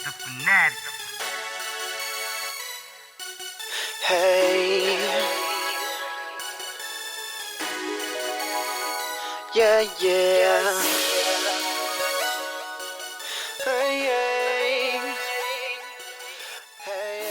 a fanatic. Hey, yeah, yeah. Hey, hey, hey,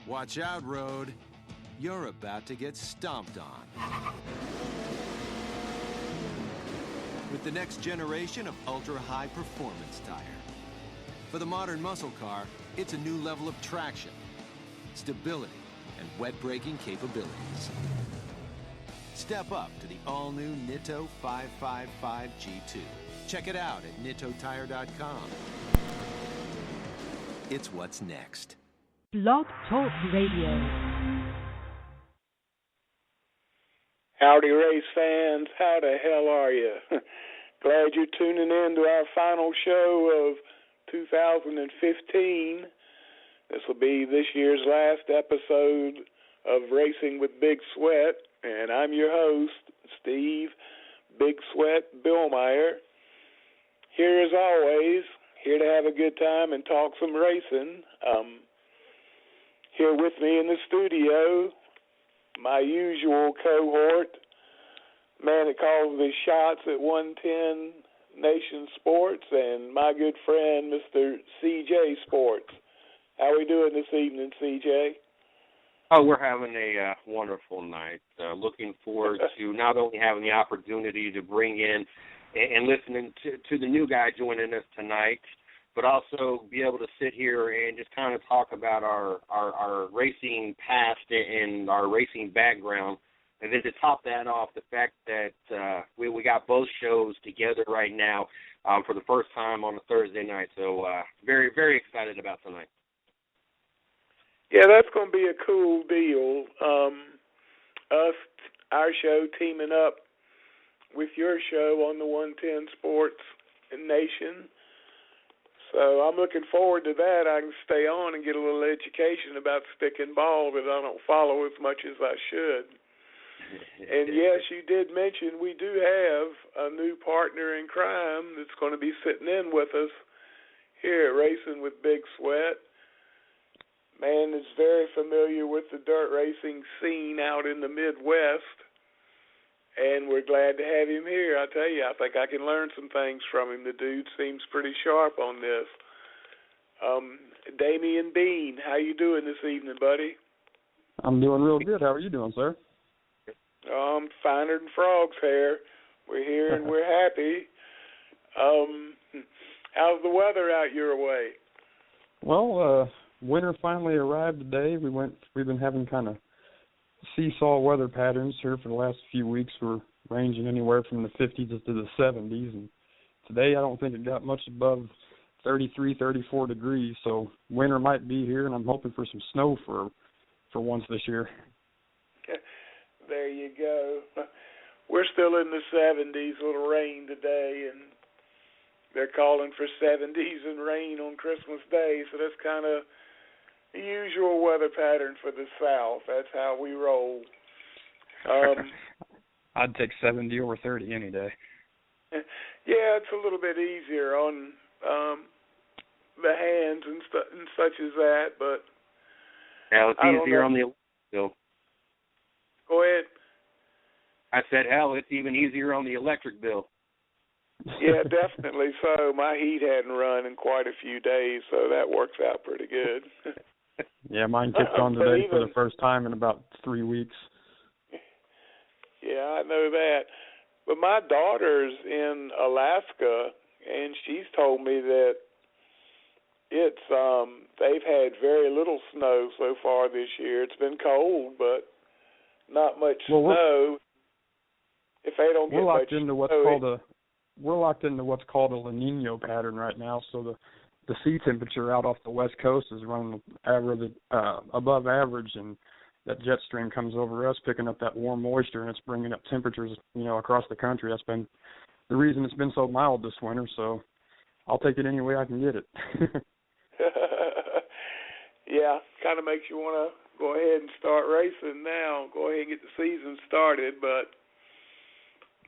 Watch out, road. You're about to get stomped on. With the next generation of ultra-high performance tire. For the modern muscle car, it's a new level of traction, stability, and wet braking capabilities. Step up to the all-new Nitto 555 G2. Check it out at nittotire.com. It's what's next. Blog Talk Radio. Howdy, race fans. How the hell are you? Glad you're tuning in to our final show of 2015. This will be this year's last episode of Racing with Big Sweat, and I'm your host, Steve Big Sweat Billmyer. Here as always, here to have a good time and talk some racing. Here with me in the studio, my usual cohort, man that calls the shots at 110 Nation Sports, and my good friend, Mr. CJ Sports. How are we doing this evening, CJ? Oh, we're having a wonderful night. Looking forward to not only having the opportunity to bring in and listening to the new guy joining us tonight, but also be able to sit here and just kind of talk about our racing past and our racing background. And then to top that off, the fact that we got both shows together right now for the first time on a Thursday night. So very, very excited about tonight. Yeah, that's going to be a cool deal. Our show teaming up with your show on the 110 Sports Nation. So I'm looking forward to that. I can stay on and get a little education about stick and ball that I don't follow as much as I should. And yes, you did mention we do have a new partner in crime that's going to be sitting in with us here at Racing with Big Sweat. Man is very familiar with the dirt racing scene out in the Midwest, and we're glad to have him here. I tell you, I think I can learn some things from him. The dude seems pretty sharp on this. Damian Bean, how you doing this evening, buddy? I'm doing real good. How are you doing, sir? I'm finer than frog's hair. We're here and we're happy. How's the weather out your way? Well, winter finally arrived today. We've been having kind of seesaw weather patterns here for the last few weeks. We're ranging anywhere from the 50s to the 70s, and today I don't think it got much above 33, 34 degrees, so winter might be here, and I'm hoping for some snow for once this year. There you go. We're still in the 70s, little rain today, and they're calling for 70s and rain on Christmas Day, so that's kind of the usual weather pattern for the South. That's how we roll. I'd take 70 over 30 any day. Yeah, it's a little bit easier. On the hands and such as that. But hell, it's easier on the electric bill. Go ahead. I said, hell, it's even easier on the electric bill. Yeah, definitely so. My heat hadn't run in quite a few days, so that works out pretty good. Yeah, mine kicked on today for the first time in about 3 weeks. Yeah, I know that. But my daughter's in Alaska, and she's told me that it's they've had very little snow so far this year. It's been cold, but not much snow. If they don't get much snow, we're locked into what's called a La Nina pattern right now. So the sea temperature out off the west coast is running above average, and that jet stream comes over us, picking up that warm moisture, and it's bringing up temperatures, across the country. That's been the reason it's been so mild this winter. So I'll take it any way I can get it. Yeah, kind of makes you want to go ahead and start racing now. Go ahead and get the season started. But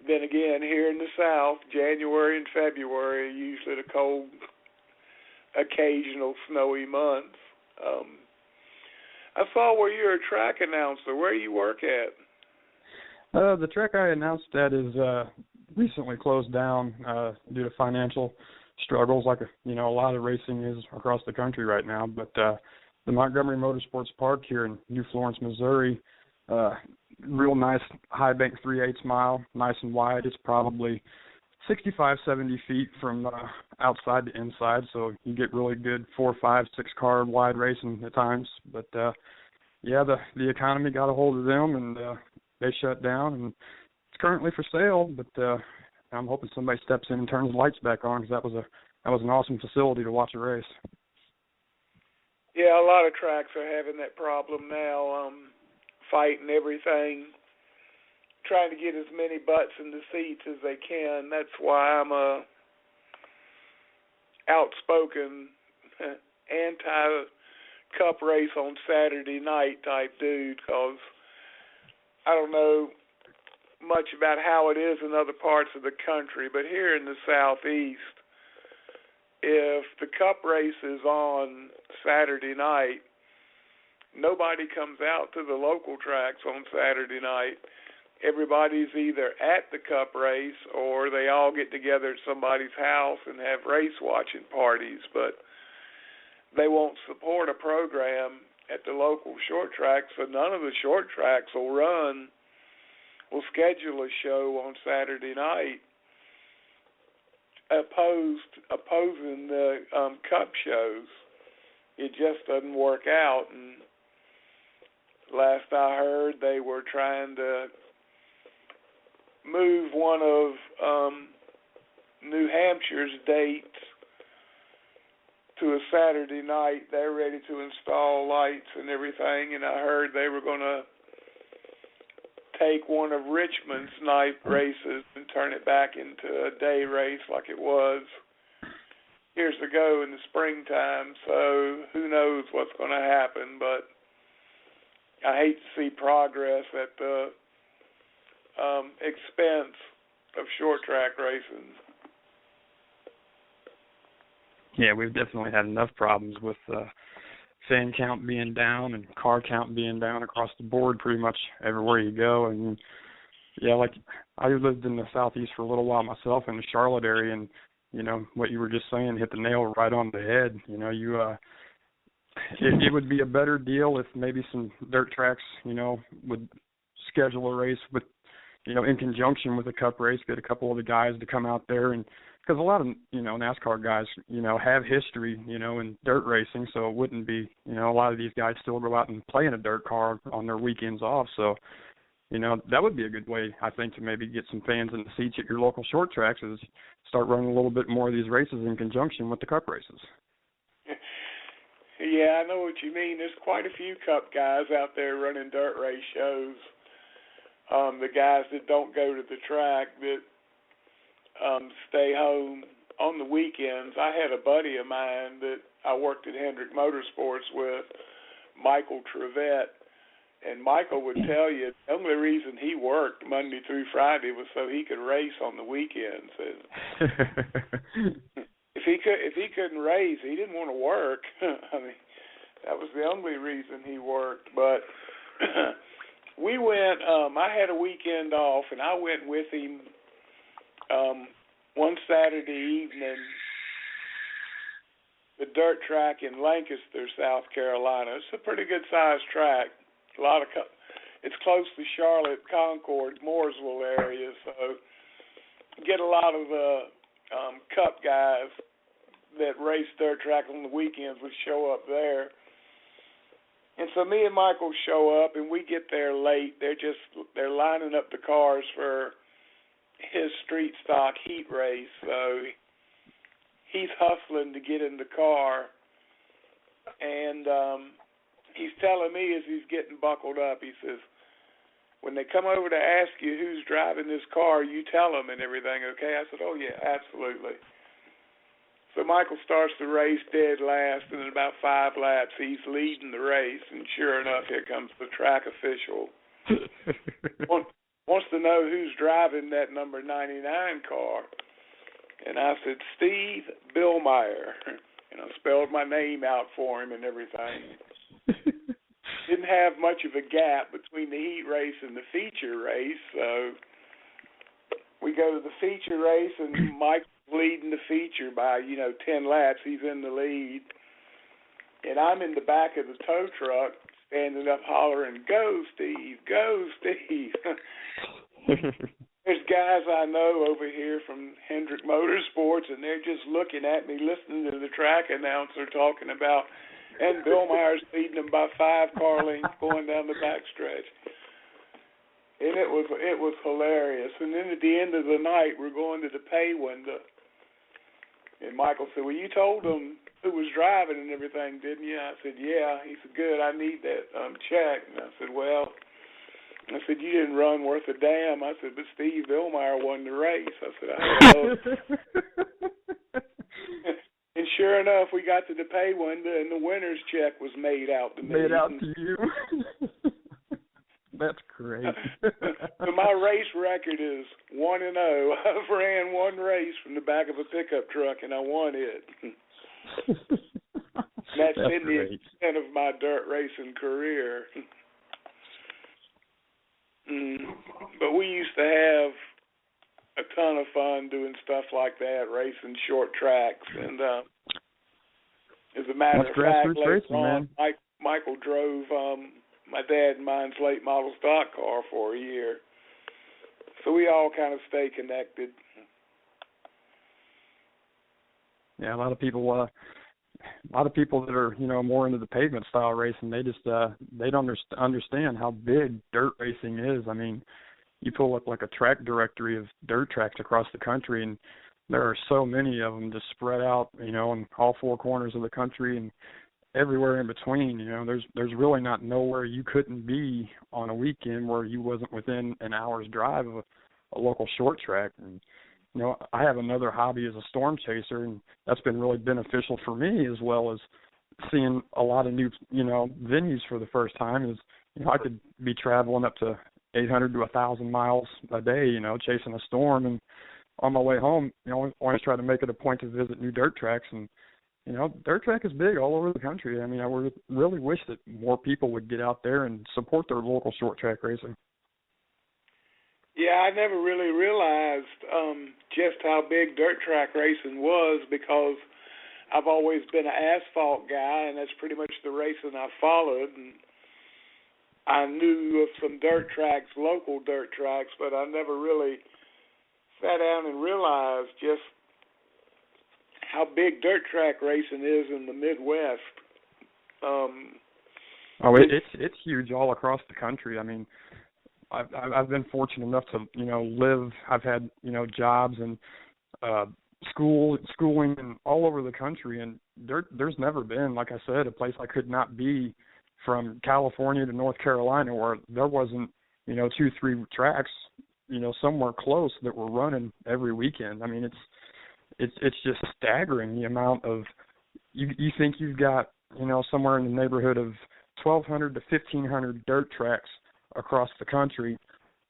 then again, here in the South, January and February are usually the cold, occasional snowy months. I saw where you're a track announcer. Where do you work at? The track I announced at is recently closed down due to financial struggles, like a lot of racing is across the country right now. But the Montgomery Motorsports Park here in New Florence, Missouri, real nice high bank 3/8 mile, nice and wide. It's probably 65, 70 feet from outside to inside, so you get really good 4, 5, 6 car wide racing at times. But the economy got a hold of them, and they shut down, and it's currently for sale. But I'm hoping somebody steps in and turns the lights back on, because that was an awesome facility to watch a race. Yeah, a lot of tracks are having that problem now, fighting everything, trying to get as many butts in the seats as they can. That's why I'm a outspoken anti-cup race on Saturday night type dude, because I don't know much about how it is in other parts of the country, but here in the Southeast, if the cup race is on Saturday night, nobody comes out to the local tracks on Saturday night. Everybody's either at the cup race or they all get together at somebody's house and have race watching parties, but they won't support a program at the local short tracks, so none of the short tracks will schedule a show on Saturday night opposing the cup shows. It just doesn't work out, and last I heard, they were trying to move one of New Hampshire's dates to a Saturday night. They're ready to install lights and everything, and I heard they were going to take one of Richmond's night races and turn it back into a day race like it was years ago in the springtime. So who knows what's going to happen, but I hate to see progress at the expense of short track racing. Yeah, we've definitely had enough problems with fan count being down and car count being down across the board pretty much everywhere you go. And, yeah, like I lived in the Southeast for a little while myself in the Charlotte area, and, what you were just saying hit the nail right on the head. It would be a better deal if maybe some dirt tracks, would schedule a race with, in conjunction with a cup race, get a couple of the guys to come out there, and because a lot of, NASCAR guys, have history, in dirt racing, so it wouldn't be, a lot of these guys still go out and play in a dirt car on their weekends off, so, that would be a good way, I think, to maybe get some fans in the seats at your local short tracks, is start running a little bit more of these races in conjunction with the cup races. Yeah, I know what you mean. There's quite a few cup guys out there running dirt race shows. The guys that don't go to the track, that stay home on the weekends. I had a buddy of mine that I worked at Hendrick Motorsports with, Michael Trevette, and Michael would tell you the only reason he worked Monday through Friday was so he could race on the weekends. And if if he couldn't race, he didn't want to work. I mean, that was the only reason he worked. But we went. I had a weekend off, and I went with him one Saturday evening. The dirt track in Lancaster, South Carolina. It's a pretty good sized track. It's close to Charlotte, Concord, Mooresville area, so you get a lot of Cup guys that race dirt track on the weekends would show up there. And so me and Michael show up, and we get there late. They're lining up the cars for his street stock heat race. So he's hustling to get in the car, and he's telling me as he's getting buckled up, he says, when they come over to ask you who's driving this car, you tell them and everything, okay? I said, oh, yeah, absolutely. So Michael starts the race dead last, and in about 5 laps, he's leading the race, and sure enough, here comes the track official. Wants to know who's driving that number 99 car. And I said, Steve Billmyer. And I spelled my name out for him and everything. Didn't have much of a gap between the heat race and the feature race, so we go to the feature race, and Mike's leading the feature by, 10 laps. He's in the lead. And I'm in the back of the tow truck, standing up hollering, go, Steve, go, Steve. There's guys I know over here from Hendrick Motorsports, and they're just looking at me, listening to the track announcer talking about, and Billmyer's leading them by 5 car lengths going down the backstretch. And it was hilarious. And then at the end of the night, we're going to the pay window. And Michael said, well, you told them who was driving and everything, didn't you? I said, yeah. He said, good, I need that check. And I said, well, you didn't run worth a damn. I said, but Steve Billmyer won the race. I said, I know. And sure enough, we got to the pay window, and the winner's check was made out to me. Made out to you. That's great. So my race record is 1-0. I've ran one race from the back of a pickup truck, and I won it. That's been the extent of my dirt racing career. But we used to have a ton of fun doing stuff like that, racing short tracks. And as a matter of fact, later on, Michael drove my dad and mine's late model stock car for a year. So we all kind of stay connected. Yeah, a lot of people that are, more into the pavement style racing, they just they don't understand how big dirt racing is. I mean, you pull up like a track directory of dirt tracks across the country, and there are so many of them just spread out, in all 4 corners of the country and everywhere in between. There's really not nowhere you couldn't be on a weekend where you wasn't within an hour's drive of a local short track. And I have another hobby as a storm chaser, and that's been really beneficial for me, as well as seeing a lot of new, venues for the first time. Is I could be traveling up to 800 to 1,000 miles a day, chasing a storm, and on my way home, always try to make it a point to visit new dirt tracks. And dirt track is big all over the country. I mean, I would really wish that more people would get out there and support their local short track racing. Yeah, I never really realized just how big dirt track racing was, because I've always been an asphalt guy, and that's pretty much the racing I followed. And I knew of some dirt tracks, local dirt tracks, but I never really sat down and realized just how big dirt track racing is in the Midwest. It's huge all across the country. I mean, I've been fortunate enough to live. I've had jobs and schooling and all over the country, and there's never been, like I said, a place I could not be, from California to North Carolina, where there wasn't 2-3 tracks somewhere close that were running every weekend. I mean, it's just staggering the amount of you think you've got somewhere in the neighborhood of 1,200 to 1,500 dirt tracks across the country.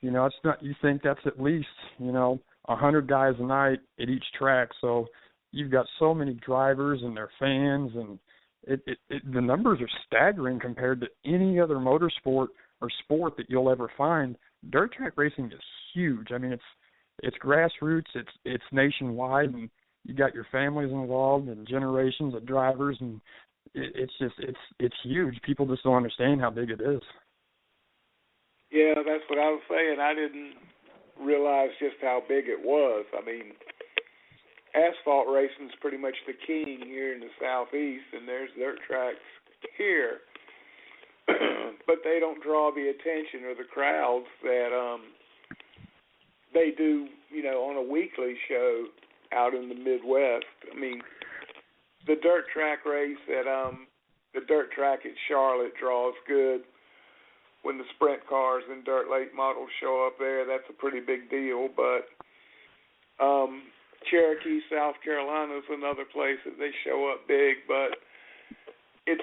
It's not, you think that's at least 100 guys a night at each track. So you've got so many drivers and their fans, and the numbers are staggering compared to any other motorsport or sport that you'll ever find. Dirt track racing is huge. I mean, it's grassroots, it's nationwide, and you got your families involved and generations of drivers, and it's huge. People just don't understand how big it is. Yeah, that's what I was saying. I didn't realize just how big it was. I mean, asphalt racing's pretty much the king here in the Southeast, and there's dirt tracks here. But they don't draw the attention or the crowds that they do, on a weekly show out in the Midwest. I mean, the dirt track race the dirt track at Charlotte draws good. When the sprint cars and dirt late models show up there, that's a pretty big deal. But Cherokee, South Carolina is another place that they show up big, but it's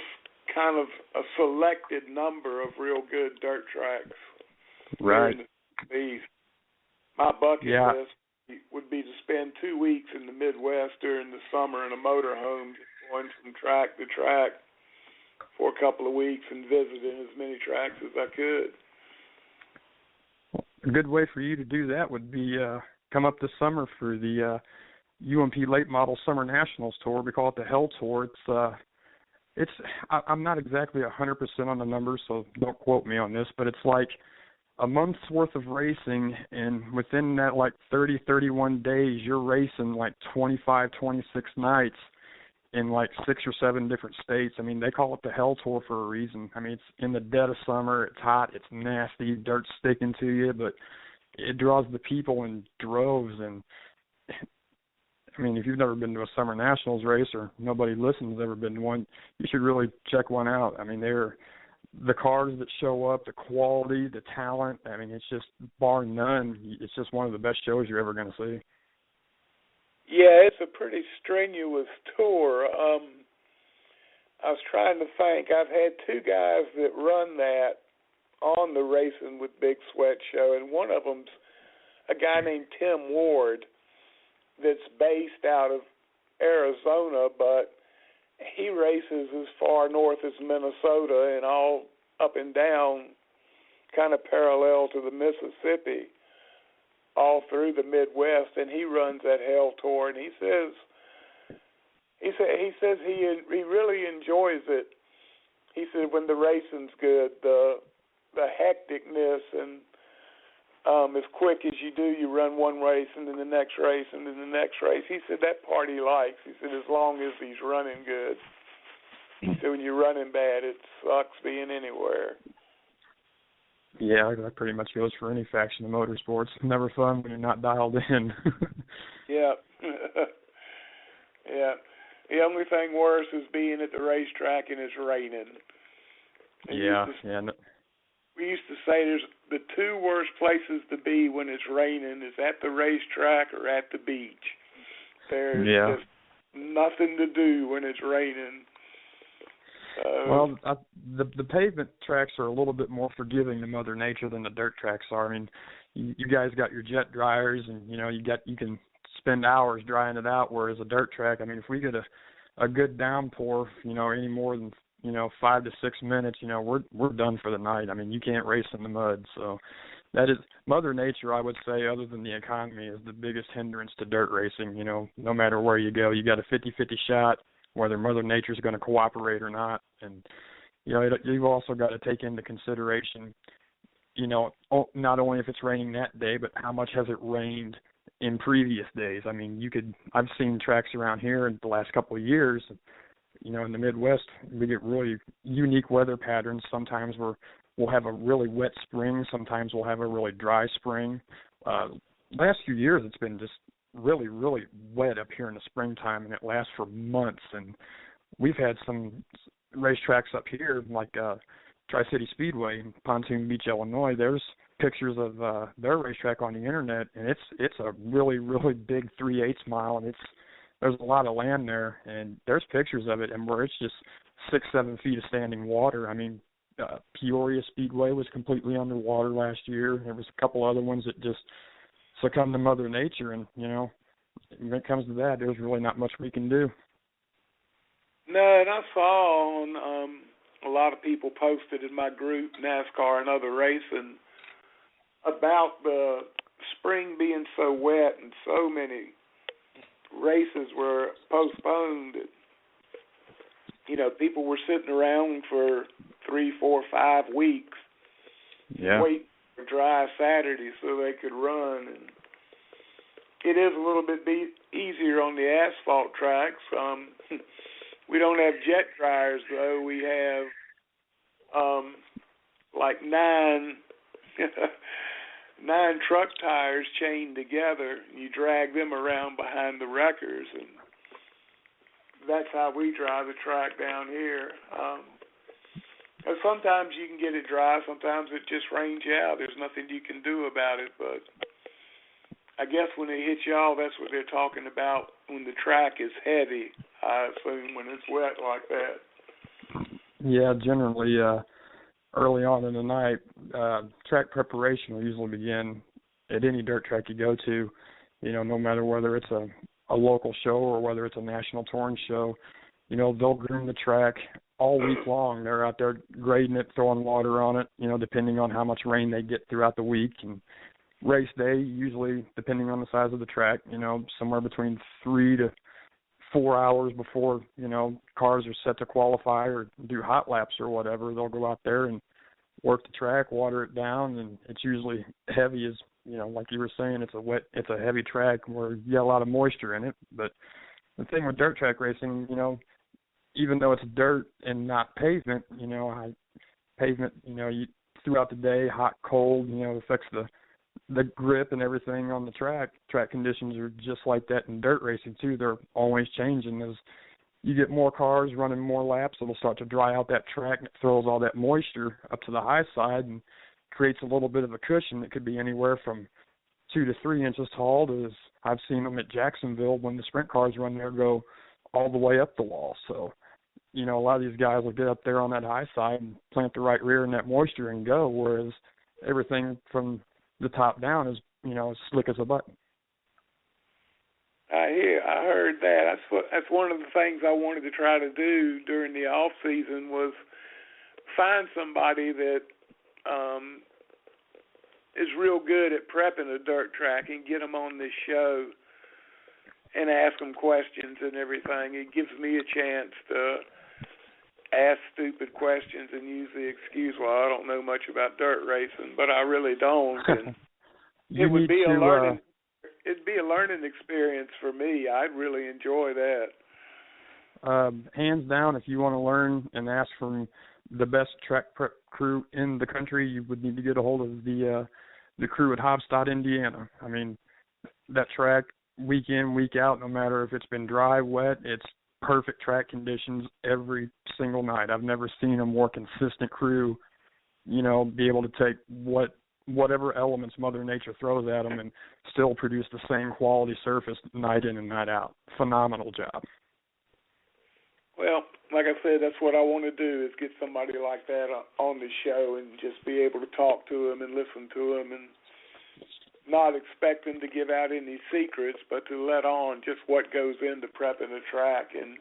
kind of a selected number of real good dirt tracks. Right. Here in the East. My bucket list would be to spend 2 weeks in the Midwest during the summer in a motorhome, going from track to track for a couple of weeks and visiting as many tracks as I could. A good way for you to do that would be come up this summer for the UMP Late Model Summer Nationals Tour. We call it the Hell Tour. I'm not exactly 100% on the numbers, so don't quote me on this, but it's like a month's worth of racing, and within that 30, 31 days, you're racing 25, 26 nights in 6 or 7 different states. I mean, they call it the Hell Tour for a reason. I mean, it's in the dead of summer, it's hot, it's nasty, dirt's sticking to you, but it draws the people in droves. And I mean, if you've never been to a Summer Nationals race, or nobody listens has ever been to one, you should really check one out. I mean, the cars that show up, the quality, the talent, I mean, it's just bar none. It's just one of the best shows you're ever going to see. Yeah, it's a pretty strenuous tour. I was trying to think. I've had 2 guys that run that on the Racing with Big Sweat show, and one of them's a guy named Tim Ward that's based out of Arizona, but he races as far north as Minnesota and all up and down, kind of parallel to the Mississippi, all through the Midwest, and he runs that Hell Tour. And he says he really enjoys it. He said when the racing's good, the hecticness and as quick as you run one race and then the next race and then the next race. He said that part he likes. He said as long as he's running good. He said when you're running bad, it sucks being anywhere. Yeah, that pretty much goes for any faction of motorsports. Never fun when you're not dialed in. Yeah. Yeah. The only thing worse is being at the racetrack and it's raining. We used to say there's the 2 worst places to be when it's raining is at the racetrack or at the beach. There's just nothing to do when it's raining. Well, the pavement tracks are a little bit more forgiving to Mother Nature than the dirt tracks are. I mean, you guys got your jet dryers, and you can spend hours drying it out. Whereas a dirt track, I mean, if we get a good downpour, any more than 5 to 6 minutes, we're done for the night. I mean, you can't race in the mud. So that is Mother Nature, I would say, other than the economy, is the biggest hindrance to dirt racing. No matter where you go, you got a 50-50 shot whether Mother Nature is going to cooperate or not. And you've also got to take into consideration, not only if it's raining that day, but how much has it rained in previous days. I mean, I've seen tracks around here in the last couple of years. In the Midwest, we get really unique weather patterns. Sometimes we'll have a really wet spring. Sometimes we'll have a really dry spring. Last few years, it's been just really, really wet up here in the springtime, and it lasts for months. And we've had some racetracks up here, like Tri-City Speedway in Pontoon Beach, Illinois. There's pictures of their racetrack on the internet, and it's a really, really big 3/8 mile, and there's a lot of land there, and there's pictures of it, and where it's just 6-7 feet of standing water. I mean, Peoria Speedway was completely underwater last year. There was a couple other ones that just succumbed to Mother Nature, and when it comes to that, there's really not much we can do. No, and I saw on a lot of people posted in my group, NASCAR and other racing, about the spring being so wet and so many races were postponed. You know, people were sitting around for 3, 4, 5 weeks waiting for dry Saturday so they could run. And it is a little bit easier on the asphalt tracks. We don't have jet dryers, though. We have like 9 truck tires chained together. You drag them around behind the wreckers, and that's how we drive the track down here. Sometimes you can get it dry. Sometimes it just rains you out. There's nothing you can do about it. But I guess when they hit y'all, that's what they're talking about when the track is heavy, I assume, when it's wet like that. Yeah, generally early on in the night, track preparation will usually begin at any dirt track you go to, you know, no matter whether it's a local show or whether it's a national touring show. You know, they'll groom the track all week long. They're out there grading it, throwing water on it, you know, depending on how much rain they get throughout the week. And race day, usually, depending on the size of the track, you know, somewhere between 3 to 4 hours before, you know, cars are set to qualify or do hot laps or whatever, they'll go out there and work the track, water it down, and it's usually heavy as, you know, like you were saying, it's a heavy track where you get a lot of moisture in it. But the thing with dirt track racing, you know, even though it's dirt and not pavement, you know, pavement, you know, throughout the day, hot, cold, you know, affects the grip and everything on the track. Track conditions are just like that in dirt racing too. They're always changing. As you get more cars running more laps, it'll start to dry out that track, and it throws all that moisture up to the high side and creates a little bit of a cushion that could be anywhere from 2 to 3 inches tall to, as I've seen them at Jacksonville when the sprint cars run there, go all the way up the wall. So, you know, a lot of these guys will get up there on that high side and plant the right rear in that moisture and go, whereas everything from the top down is, you know, as slick as a button. I heard that. That's one of the things I wanted to try to do during the off season was find somebody that is real good at prepping a dirt track and get them on this show and ask them questions and everything. It gives me a chance to ask stupid questions and use the excuse, well, I don't know much about dirt racing, but I really don't. And it would be it'd be a learning experience for me. I'd really enjoy that. Hands down, if you want to learn and ask from the best track prep crew in the country, you would need to get a hold of the crew at Hobstadt, Indiana. I mean, that track, week in, week out, no matter if it's been dry, wet, it's perfect track conditions every single night. I've never seen a more consistent crew, you know, be able to take whatever elements Mother Nature throws at them and still produce the same quality surface night in and night out. Phenomenal job. Well, like I said, that's what I want to do is get somebody like that on the show and just be able to talk to them and listen to them and not expect them to give out any secrets, but to let on just what goes into prepping a track and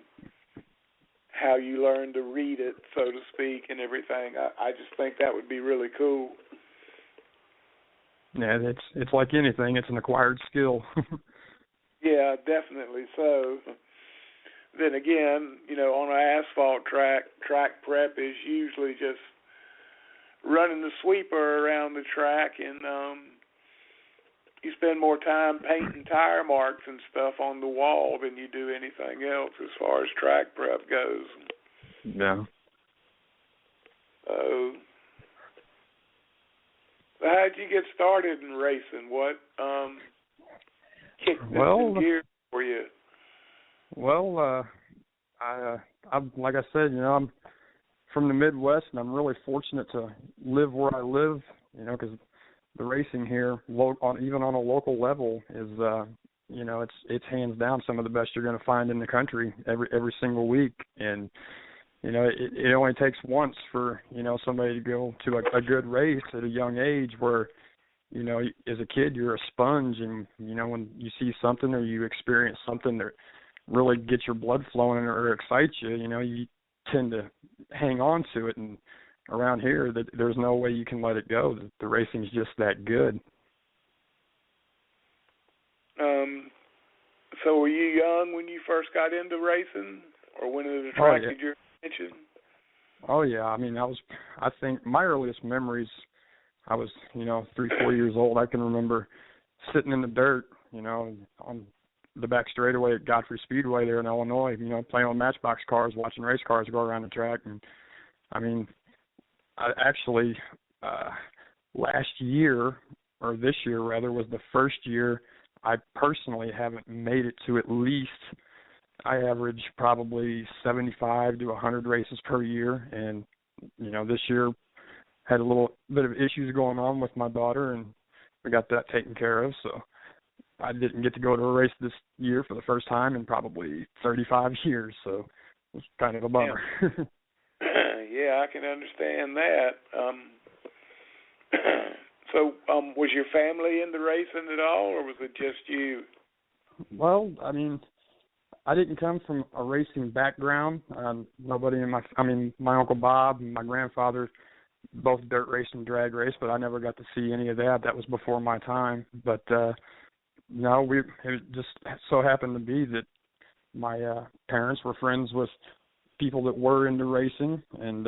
how you learn to read it, so to speak, and everything. I just think that would be really cool. Yeah, it's like anything. It's an acquired skill. Yeah, definitely so. Then again, you know, on an asphalt track prep is usually just running the sweeper around the track, and you spend more time painting tire marks and stuff on the wall than you do anything else as far as track prep goes. Yeah. So how'd you get started in racing? What kicked this in gear for you? Well, I'm like I said, you know, I'm from the Midwest, and I'm really fortunate to live where I live, you know, because the racing here, even on a local level, is, you know, it's hands down some of the best you're going to find in the country every single week. And, you know, it only takes once for, you know, somebody to go to a good race at a young age where you know, as a kid, you're a sponge, and, you know, when you see something or you experience something that really gets your blood flowing or excites you, you know, you tend to hang on to it. And around here, there's no way you can let it go. The racing's just that good. So were you young when you first got into racing, or when it attracted your attention? Oh, yeah. I mean, I think my earliest memories, I was, you know, 3-4 years old. I can remember sitting in the dirt, you know, on the back straightaway at Godfrey Speedway there in Illinois, you know, playing on Matchbox cars, watching race cars go around the track. And, I mean, I actually, last year, or this year rather, was the first year I personally haven't made it to at least, I average probably 75 to 100 races per year. And, you know, this year had a little bit of issues going on with my daughter, and we got that taken care of. So I didn't get to go to a race this year for the first time in probably 35 years. So it's kind of a bummer. Yeah, I can understand that. So was your family into racing at all, or was it just you? Well, I mean, I didn't come from a racing background. Nobody in my Uncle Bob and my grandfather both dirt raced and drag raced, but I never got to see any of that. That was before my time. But no, it just so happened to be that my parents were friends with people that were into racing, and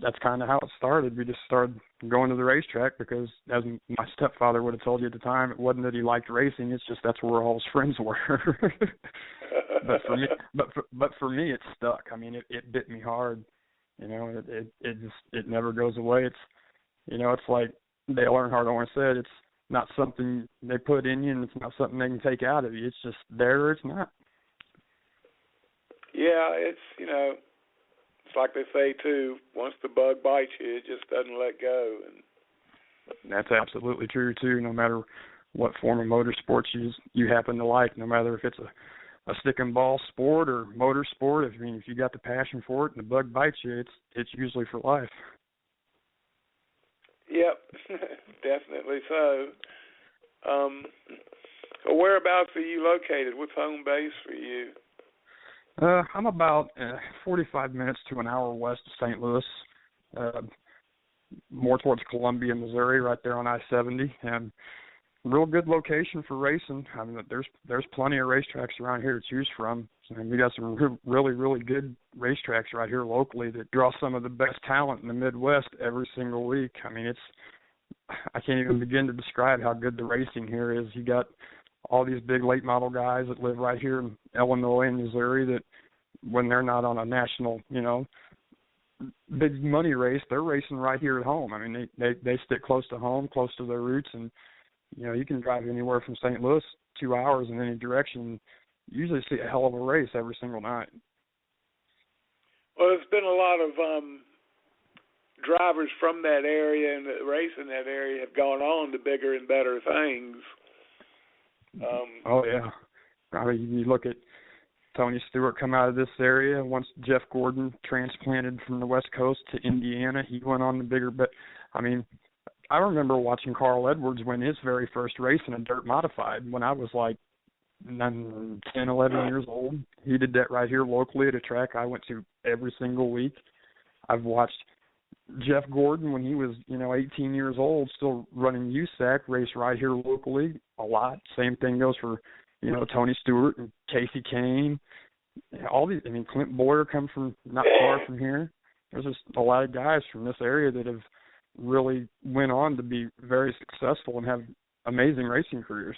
that's kind of how it started. We just started going to the racetrack because, as my stepfather would have told you at the time, it wasn't that he liked racing; it's just that's where all his friends were. but for me, it stuck. I mean, it bit me hard. You know, it never goes away. It's, you know, it's like Dale Earnhardt always said, it's not something they put in you, and it's not something they can take out of you. It's just there or it's not. Yeah, it's, you know, it's like they say, too, once the bug bites you, it just doesn't let go. And that's absolutely true, too, no matter what form of motorsports you happen to like, no matter if it's a stick and ball sport or motorsport. If you got the passion for it and the bug bites you, it's usually for life. Yep, definitely so. So whereabouts are you located? What's home base for you? I'm about 45 minutes to an hour west of St. Louis, more towards Columbia, Missouri, right there on I-70, and real good location for racing. I mean, there's plenty of racetracks around here to choose from, and we got some really, really good racetracks right here locally that draw some of the best talent in the Midwest every single week. I mean, I can't even begin to describe how good the racing here is. You got all these big late model guys that live right here in Illinois and Missouri that when they're not on a national, you know, big money race, they're racing right here at home. I mean, they stick close to home, close to their roots, and, you know, you can drive anywhere from St. Louis 2 hours in any direction. You usually see a hell of a race every single night. Well, there's been a lot of drivers from that area and that race in that area have gone on to bigger and better things. Oh, yeah. I mean, you look at Tony Stewart come out of this area. Once Jeff Gordon transplanted from the West Coast to Indiana, he went on the bigger. But, I mean, I remember watching Carl Edwards win his very first race in a dirt modified when I was like 10, 11 years old. He did that right here locally at a track I went to every single week. I've watched Jeff Gordon, when he was, 18 years old, still running USAC, race right here locally a lot. Same thing goes for, Tony Stewart and Casey Kane. All these, Clint Boyer come from not far from here. There's just a lot of guys from this area that have really went on to be very successful and have amazing racing careers.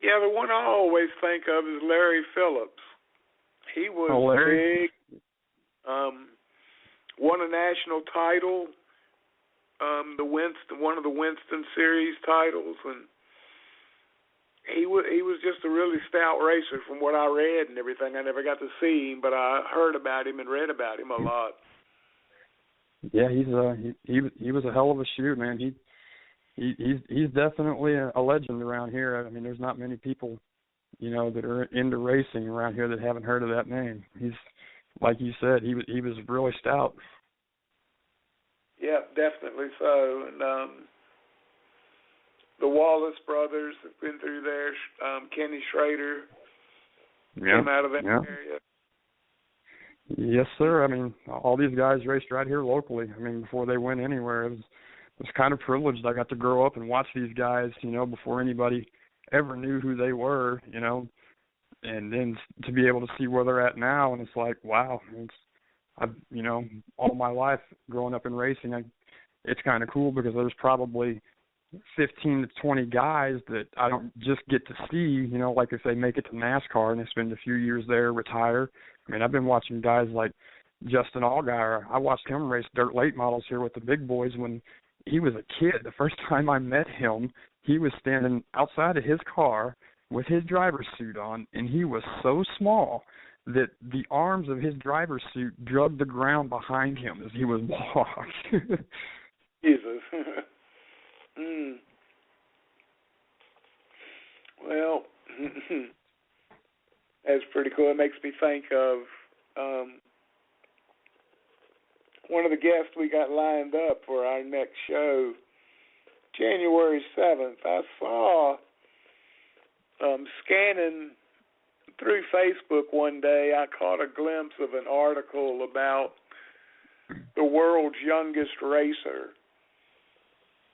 Yeah, the one I always think of is Larry Phillips. He was big. Won a national title, one of the Winston Series titles, and he was just a really stout racer from what I read and everything. I never got to see him, but I heard about him and read about him a lot. Yeah, he was a hell of a shoot, man. He's definitely a legend around here. I mean, there's not many people, that are into racing around here that haven't heard of that name. He's, like you said, he was really stout. Yep, definitely so. And the Wallace brothers have been through there. Kenny Schrader came out of that area. Yes, sir. I mean, all these guys raced right here locally. I mean, before they went anywhere, it was kind of privileged. I got to grow up and watch these guys, before anybody ever knew who they were, and then to be able to see where they're at now, and it's like, wow, I've all my life growing up in racing, it's kind of cool because there's probably 15 to 20 guys that I don't just get to see, like if they make it to NASCAR and they spend a few years there, retire. I mean, I've been watching guys like Justin Allgaier. I watched him race dirt late models here with the big boys when he was a kid. The first time I met him, he was standing outside of his car with his driver's suit on, and he was so small that the arms of his driver's suit drug the ground behind him as he was walked. Jesus. Well, that's pretty cool. It makes me think of one of the guests we got lined up for our next show, January 7th. I saw scanning through Facebook one day, I caught a glimpse of an article about the world's youngest racer.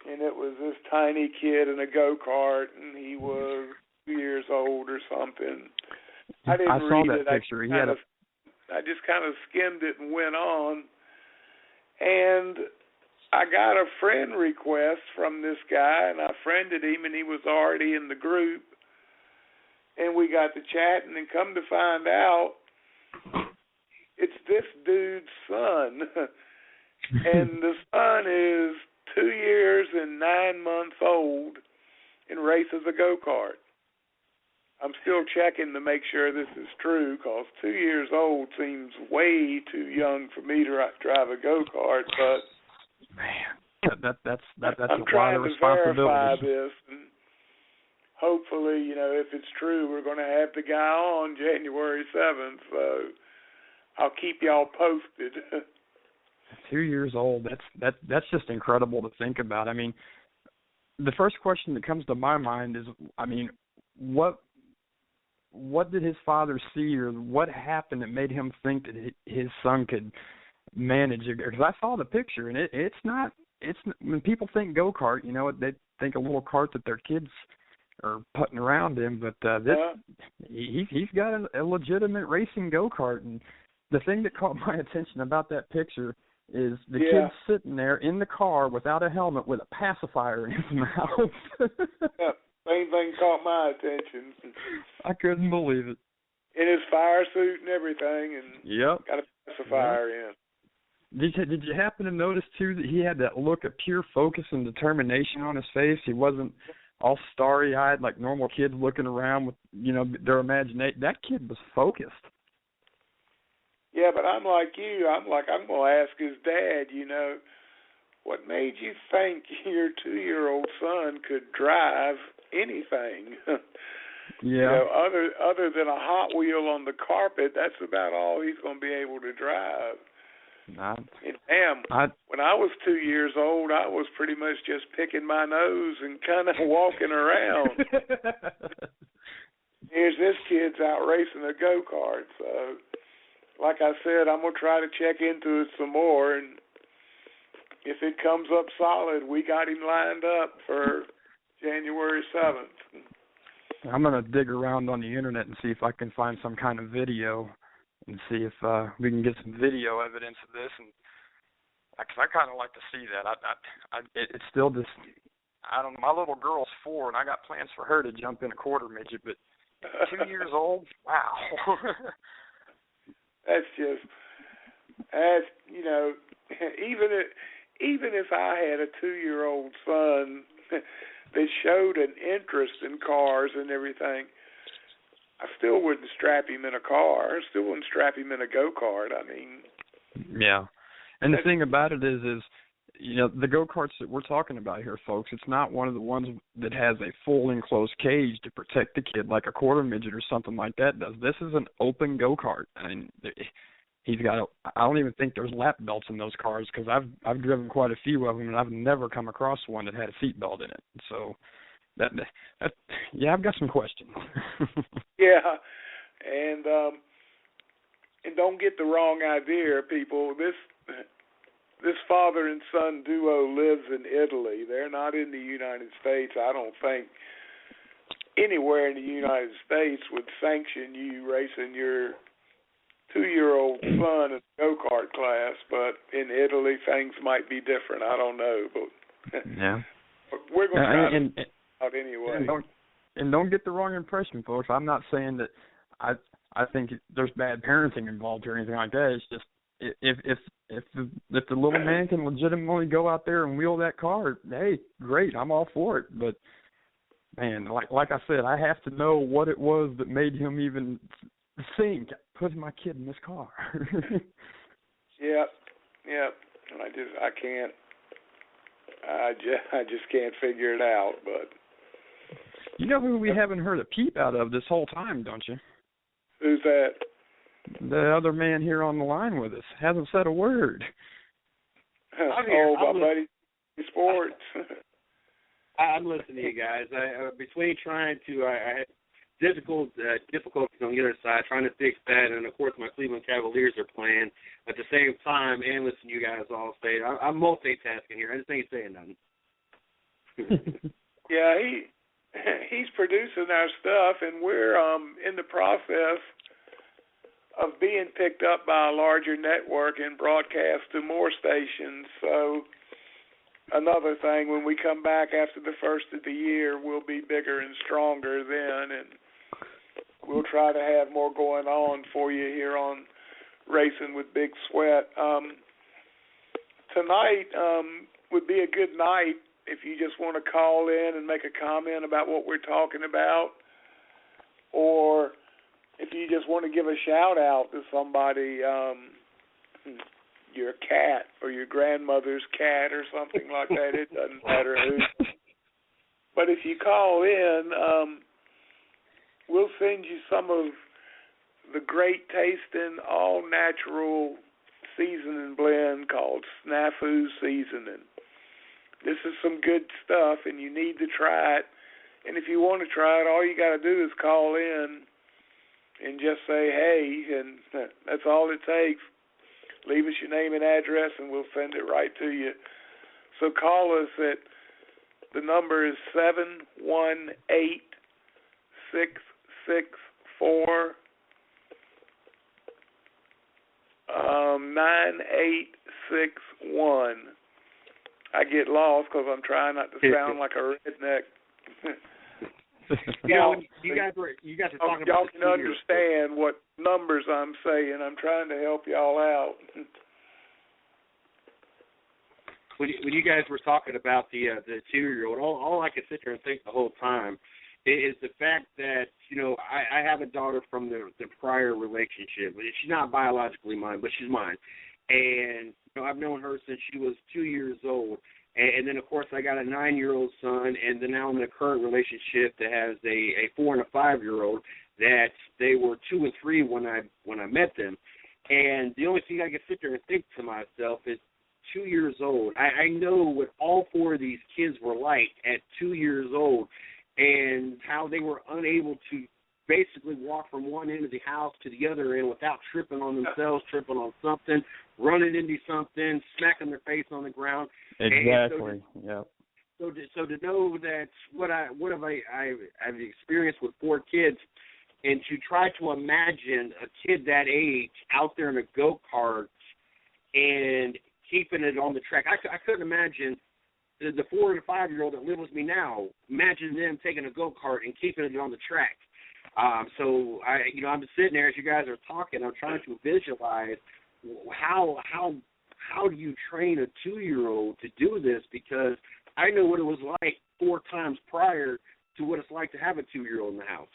And it was this tiny kid in a go-kart, and he was 2 years old or something. I saw that picture. I just kind of skimmed it and went on. And I got a friend request from this guy, and I friended him, and he was already in the group. And we got to chatting, and come to find out, it's this dude's son. And the son is 2 years and 9 months old and races a go-kart. I'm still checking to make sure this is true because 2 years old seems way too young for me to drive a go-kart. But man, that's I'm a trying lot of to responsibility. verify this, and hopefully, if it's true, we're going to have the guy on January 7th. So I'll keep y'all posted. 2 years old. That's just incredible to think about. I mean, the first question that comes to my mind is, I mean, what did his father see, or what happened that made him think that his son could manage it? Because I saw the picture, and it's not. When people think go-kart, they think a little cart that their kids are putting around in, but he's got a legitimate racing go-kart. And the thing that caught my attention about that picture is the kid sitting there in the car without a helmet with a pacifier in his mouth. Same thing caught my attention. I couldn't believe it. In his fire suit and everything, and got a pacifier in. Did you happen to notice, too, that he had that look of pure focus and determination on his face? He wasn't all starry-eyed like normal kids looking around with, their imagination. That kid was focused. Yeah, but I'm like you. I'm going to ask his dad, what made you think your 2-year-old son could drive anything? Yeah. Other than a Hot Wheel on the carpet, that's about all he's going to be able to drive. When I was 2 years old, I was pretty much just picking my nose and kind of walking around. Here's this kid's out racing a go-kart. So, like I said, I'm going to try to check into it some more, and if it comes up solid, we got him lined up for January 7th. I'm going to dig around on the internet and see if I can find some kind of video and see if we can get some video evidence of this. And because I kind of like to see that. It's still just, I don't know, my little girl's 4, and I got plans for her to jump in a quarter midget, but 2 years old, wow. That's even if I had a 2-year-old son that showed an interest in cars and everything, I still wouldn't strap him in a car. I still wouldn't strap him in a go-kart. I mean, yeah. And the thing about it is the go-karts that we're talking about here, folks, it's not one of the ones that has a full enclosed cage to protect the kid like a quarter midget or something like that does. This is an open go-kart. I mean, he's got. I don't even think there's lap belts in those cars because I've driven quite a few of them and I've never come across one that had a seat belt in it. So that yeah, I've got some questions. Yeah, and don't get the wrong idea, people. This father and son duo lives in Italy. They're not in the United States. I don't think anywhere in the United States would sanction you racing your 2-year-old son in a go-kart class, but in Italy things might be different. I don't know, but yeah, we're going to try to out anyway. And don't get the wrong impression, folks. I'm not saying that I think there's bad parenting involved or anything like that. It's just if the little man can legitimately go out there and wheel that car, hey, great, I'm all for it. But man, like I said, I have to know what it was that made him even think putting my kid in this car. Yep. I just can't figure it out. But you know who we haven't heard a peep out of this whole time, don't you? Who's that? The other man here on the line with us hasn't said a word. My buddy, sports. I'm listening to you guys. Between trying to, I had difficulties on the other side, trying to fix that, and of course my Cleveland Cavaliers are playing at the same time, and listening to you guys all say. I'm multitasking here. I just ain't saying nothing. Yeah, he's producing our stuff, and we're in the process of being picked up by a larger network and broadcast to more stations. So another thing, when we come back after the first of the year, we'll be bigger and stronger then, and we'll try to have more going on for you here on Racing with Big Sweat. Tonight would be a good night if you just want to call in and make a comment about what we're talking about, or if you just want to give a shout-out to somebody, your cat or your grandmother's cat or something like that, it doesn't matter who. But if you call in, we'll send you some of the great tasting, all-natural seasoning blend called Snafu Seasoning. This is some good stuff, and you need to try it. And if you want to try it, all you got to do is call in and just say, hey, and that's all it takes. Leave us your name and address, and we'll send it right to you. So call us at, the number is 718-664-9861. I get lost because I'm trying not to sound like a redneck. You guys are talking y'all about can understand what numbers I'm saying. I'm trying to help y'all out. When you guys were talking about the 2-year-old, all I could sit there and think the whole time is the fact that, I have a daughter from the prior relationship. She's not biologically mine, but she's mine. And I've known her since she was 2 years old. And then, of course, I got a 9-year-old son, and then now I'm in a current relationship that has a 4- and a 5-year-old that they were 2 and 3 when I met them. And the only thing I can sit there and think to myself is 2 years old. I know what all 4 of these kids were like at 2 years old and how they were unable to basically walk from one end of the house to the other end without tripping on themselves, tripping on something, running into something, smacking their face on the ground. Exactly. Yeah. So to know that I've experienced with 4 kids, and to try to imagine a kid that age out there in a go-kart and keeping it on the track. I couldn't imagine the 4 and 5-year-old that live with me now. Imagine them taking a go-kart and keeping it on the track. So I'm sitting there as you guys are talking. I'm trying to visualize how do you train a 2-year-old to do this, because I know what it was like 4 times prior to what it's like to have a 2-year-old in the house.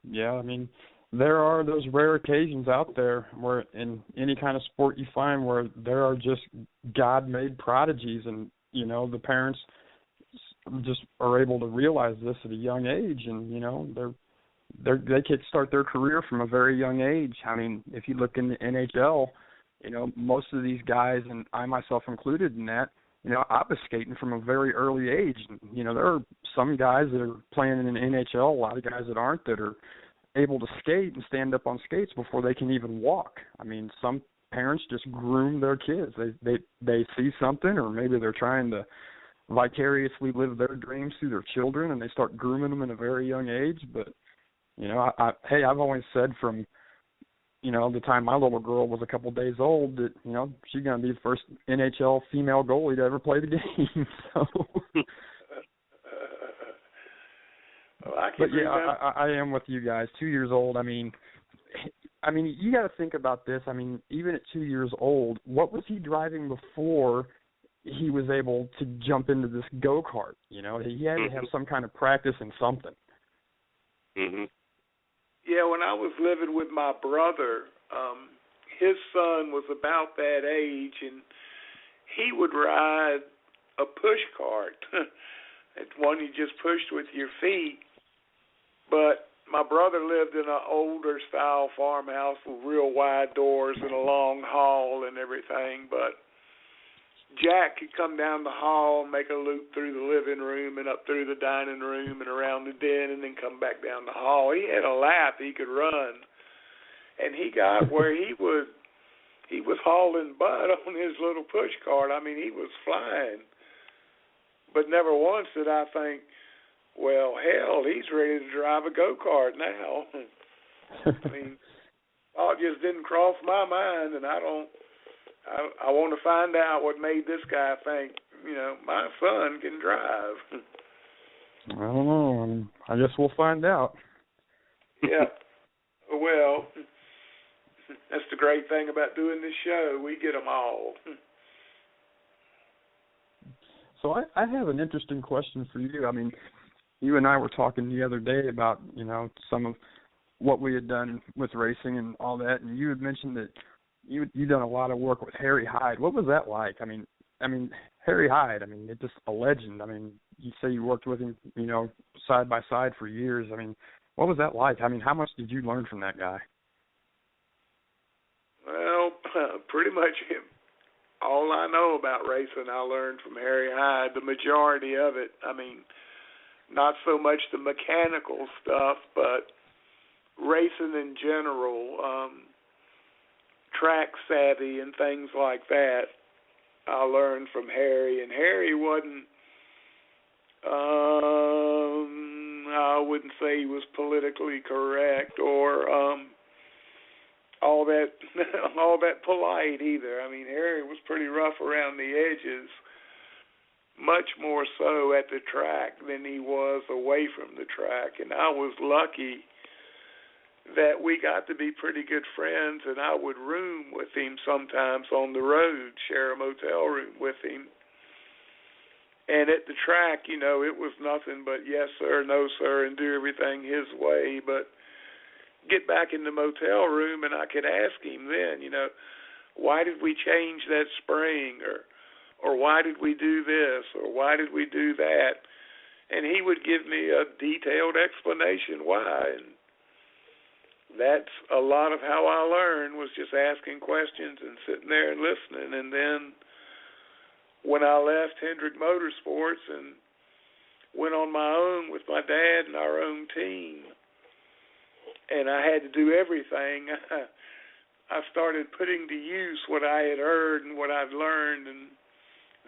Yeah, I mean, there are those rare occasions out there where in any kind of sport you find where there are just God-made prodigies, and, the parents just are able to realize this at a young age, and, they can start their career from a very young age. I mean, if you look in the NHL, most of these guys, and I myself included in that, I was skating from a very early age. There are some guys that are playing in the NHL, a lot of guys that aren't, that are able to skate and stand up on skates before they can even walk. I mean, some parents just groom their kids. They see something, or maybe they're trying to vicariously live their dreams through their children, and they start grooming them at a very young age. But, I've always said from, the time my little girl was a couple of days old that, she's going to be the first NHL female goalie to ever play the game. So, but yeah, I am with you guys. 2 years old. I mean, you got to think about this. I mean, even at 2 years old, what was he driving before he was able to jump into this go-kart? He had to have some kind of practice in something. Mhm. Yeah, when I was living with my brother, his son was about that age, and he would ride a push cart. It's one you just pushed with your feet. But my brother lived in an older style farmhouse with real wide doors and a long hall and everything. But Jack could come down the hall and make a loop through the living room and up through the dining room and around the den and then come back down the hall. He had a lap he could run. And he got where he was hauling butt on his little push cart. I mean, he was flying. But never once did I think, well, hell, he's ready to drive a go-kart now. I mean, thought just didn't cross my mind, and I want to find out what made this guy think, my son can drive. I don't know. I guess we'll find out. Yeah. Well, that's the great thing about doing this show. We get them all. So I have an interesting question for you. I mean, you and I were talking the other day about, some of what we had done with racing and all that, and you had mentioned that you done a lot of work with Harry Hyde. What was that like? I mean, Harry Hyde, it's just a legend. I mean, you say you worked with him, side by side for years. I mean, what was that like? I mean, how much did you learn from that guy? Well, pretty much all I know about racing I learned from Harry Hyde, the majority of it. I mean, not so much the mechanical stuff, but racing in general, track savvy and things like that, I learned from Harry. And Harry wasn't, I wouldn't say he was politically correct or all that polite either. I mean, Harry was pretty rough around the edges, much more so at the track than he was away from the track. And I was lucky that we got to be pretty good friends, and I would room with him sometimes on the road, share a motel room with him. And at the track, it was nothing but yes, sir, no, sir, and do everything his way. But get back in the motel room, and I could ask him then, why did we change that spring, or why did we do this, or why did we do that? And he would give me a detailed explanation why. And that's a lot of how I learned, was just asking questions and sitting there and listening. And then when I left Hendrick Motorsports and went on my own with my dad and our own team, and I had to do everything, I started putting to use what I had heard and what I'd learned, and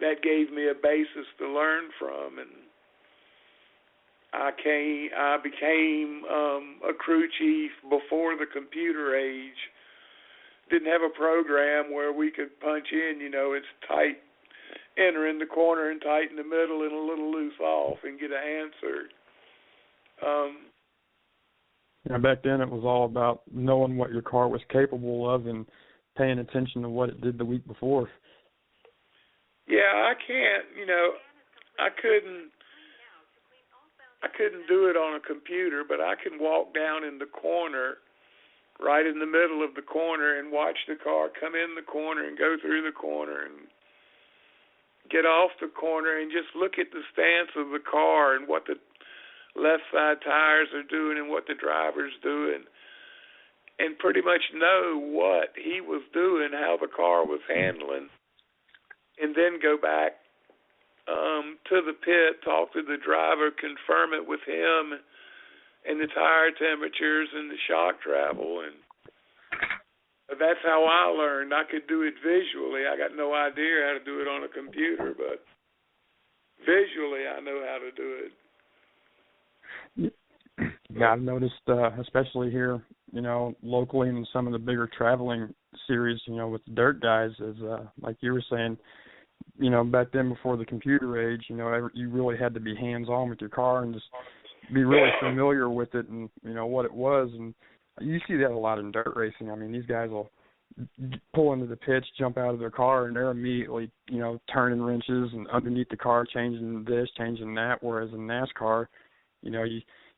that gave me a basis to learn from. And I became a crew chief before the computer age. Didn't have a program where we could punch in, it's tight, enter in the corner and tight in the middle and a little loose off and get an answer. Back then it was all about knowing what your car was capable of and paying attention to what it did the week before. Yeah, I couldn't do it on a computer, but I can walk down in the corner, right in the middle of the corner, and watch the car come in the corner and go through the corner and get off the corner and just look at the stance of the car and what the left side tires are doing and what the driver's doing, and and pretty much know what he was doing, how the car was handling, and then go back to the pit, talk to the driver, confirm it with him, and the tire temperatures and the shock travel. And that's how I learned. I could do it visually. I got no idea how to do it on a computer, but visually I know how to do it. Yeah, I've noticed, especially here, locally in some of the bigger traveling series, with the dirt guys, is like you were saying, back then before the computer age, you really had to be hands-on with your car and just be really familiar with it and, what it was. And you see that a lot in dirt racing. I mean, these guys will pull into the pits, jump out of their car, and they're immediately, turning wrenches and underneath the car, changing this, changing that, whereas in NASCAR,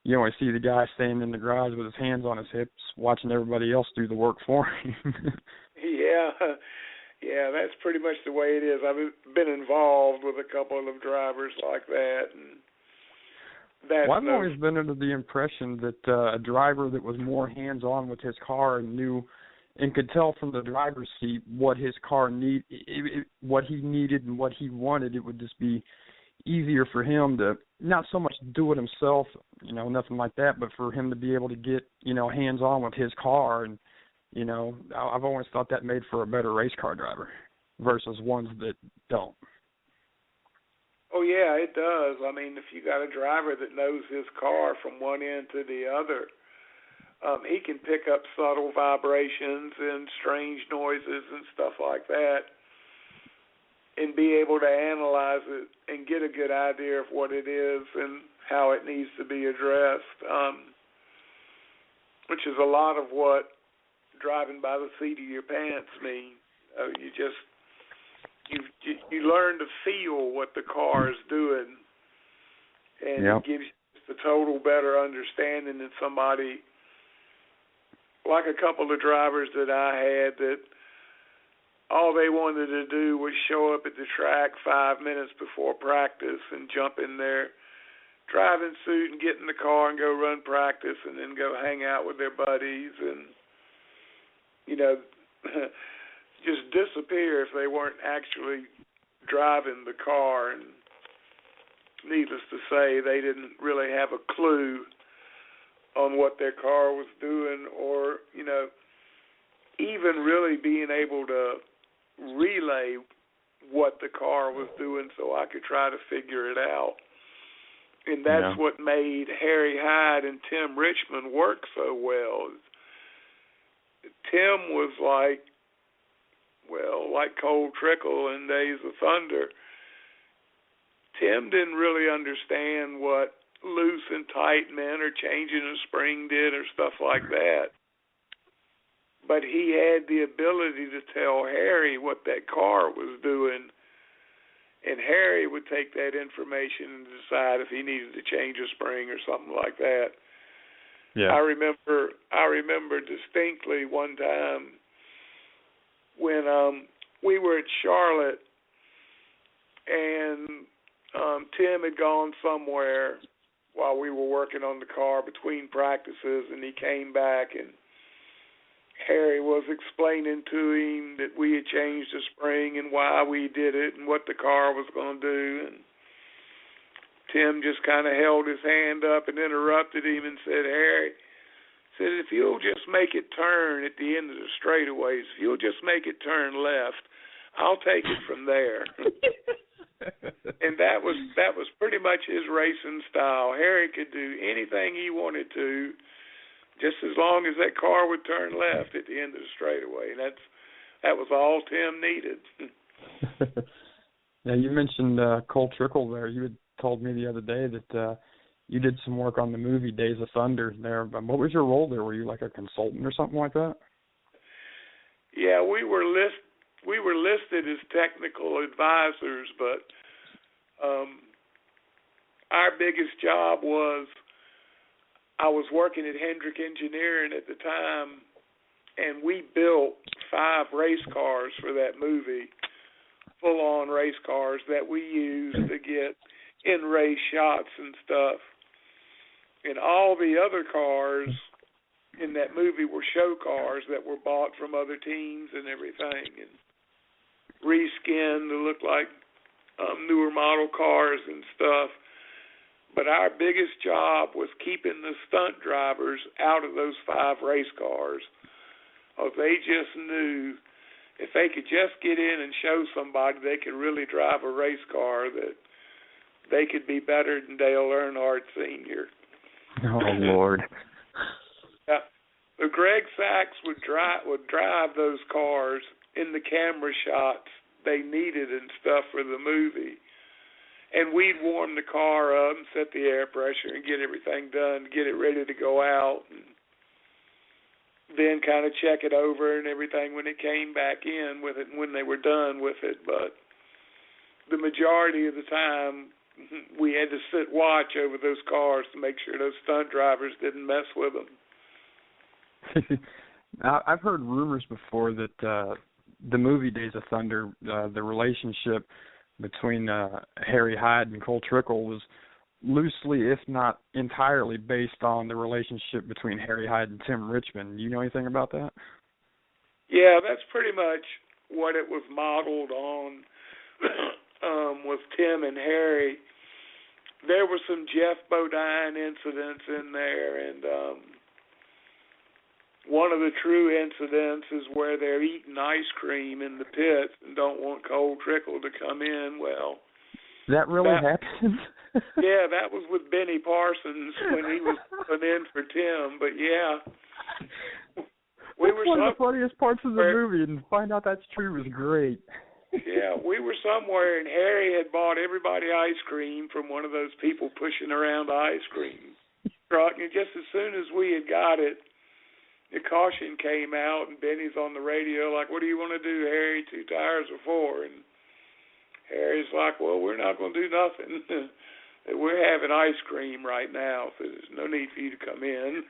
you only see the guy standing in the garage with his hands on his hips, watching everybody else do the work for him. Yeah, that's pretty much the way it is. I've been involved with a couple of drivers like that. And I've always been under the impression that a driver that was more hands-on with his car and knew and could tell from the driver's seat what his car what he needed and what he wanted, it would just be easier for him to not so much do it himself, nothing like that, but for him to be able to get, hands-on with his car. And, I've always thought that made for a better race car driver versus ones that don't. Oh, yeah, it does. I mean, if you got a driver that knows his car from one end to the other, he can pick up subtle vibrations and strange noises and stuff like that and be able to analyze it and get a good idea of what it is and how it needs to be addressed, which is a lot of what driving by the seat of your pants means. You learn to feel what the car is doing, and It gives you a total better understanding than somebody like a couple of drivers that I had that all they wanted to do was show up at the track 5 minutes before practice and jump in their driving suit and get in the car and go run practice and then go hang out with their buddies and, just disappear if they weren't actually driving the car. And needless to say, they didn't really have a clue on what their car was doing or, even really being able to relay what the car was doing so I could try to figure it out. And that's what made Harry Hyde and Tim Richmond work so well. Tim was like Cold Trickle in Days of Thunder. Tim didn't really understand what loose and tight meant or changing a spring did or stuff like that. But he had the ability to tell Harry what that car was doing, and Harry would take that information and decide if he needed to change a spring or something like that. Yeah. I remember distinctly one time when we were at Charlotte and Tim had gone somewhere while we were working on the car between practices, and he came back and Harry was explaining to him that we had changed the spring and why we did it and what the car was going to do. And Tim just kind of held his hand up and interrupted him and said, Harry, said, if you'll just make it turn at the end of the straightaways, if you'll just make it turn left, I'll take it from there. And that was pretty much his racing style. Harry could do anything he wanted to, just as long as that car would turn left at the end of the straightaway. And that was all Tim needed. Now, you mentioned Cole Trickle there. You had told me the other day that you did some work on the movie Days of Thunder there. What was your role there? Were you like a consultant or something like that? Yeah, we were listed as technical advisors, but our biggest job was I was working at Hendrick Engineering at the time, and we built 5 race cars for that movie, full-on race cars that we used to get in-race shots and stuff. And all the other cars in that movie were show cars that were bought from other teams and everything, and reskinned to look like newer model cars and stuff. But our biggest job was keeping the stunt drivers out of those 5 race cars. They just knew if they could just get in and show somebody they could really drive a race car, that they could be better than Dale Earnhardt Sr. Oh, Lord. Yeah. So Greg Sachs would drive those cars in the camera shots they needed and stuff for the movie. And we'd warm the car up and set the air pressure and get everything done, get it ready to go out, and then kind of check it over and everything when it came back in with it and when they were done with it. But the majority of the time, we had to sit watch over those cars to make sure those stunt drivers didn't mess with them. I've heard rumors before that the movie Days of Thunder, the relationship between Harry Hyde and Cole Trickle was loosely, if not entirely, based on the relationship between Harry Hyde and Tim Richmond. Do you know anything about that? Yeah, that's pretty much what it was modeled on, with Tim and Harry. There were some Jeff Bodine incidents in there, and one of the true incidents is where they're eating ice cream in the pits and don't want Cole Trickle to come in. Well, that really happened? Yeah, that was with Benny Parsons when he was put in for Tim. But yeah, That's one of the funniest parts of the movie, and to find out that's true was great. Yeah, we were somewhere, and Harry had bought everybody ice cream from one of those people pushing around the ice cream truck, and just as soon as we had got it, the caution came out, and Benny's on the radio like, "What do you want to do, Harry? 2 tires or 4?" And Harry's like, "Well, we're not going to do nothing. We're having ice cream right now, so there's no need for you to come in."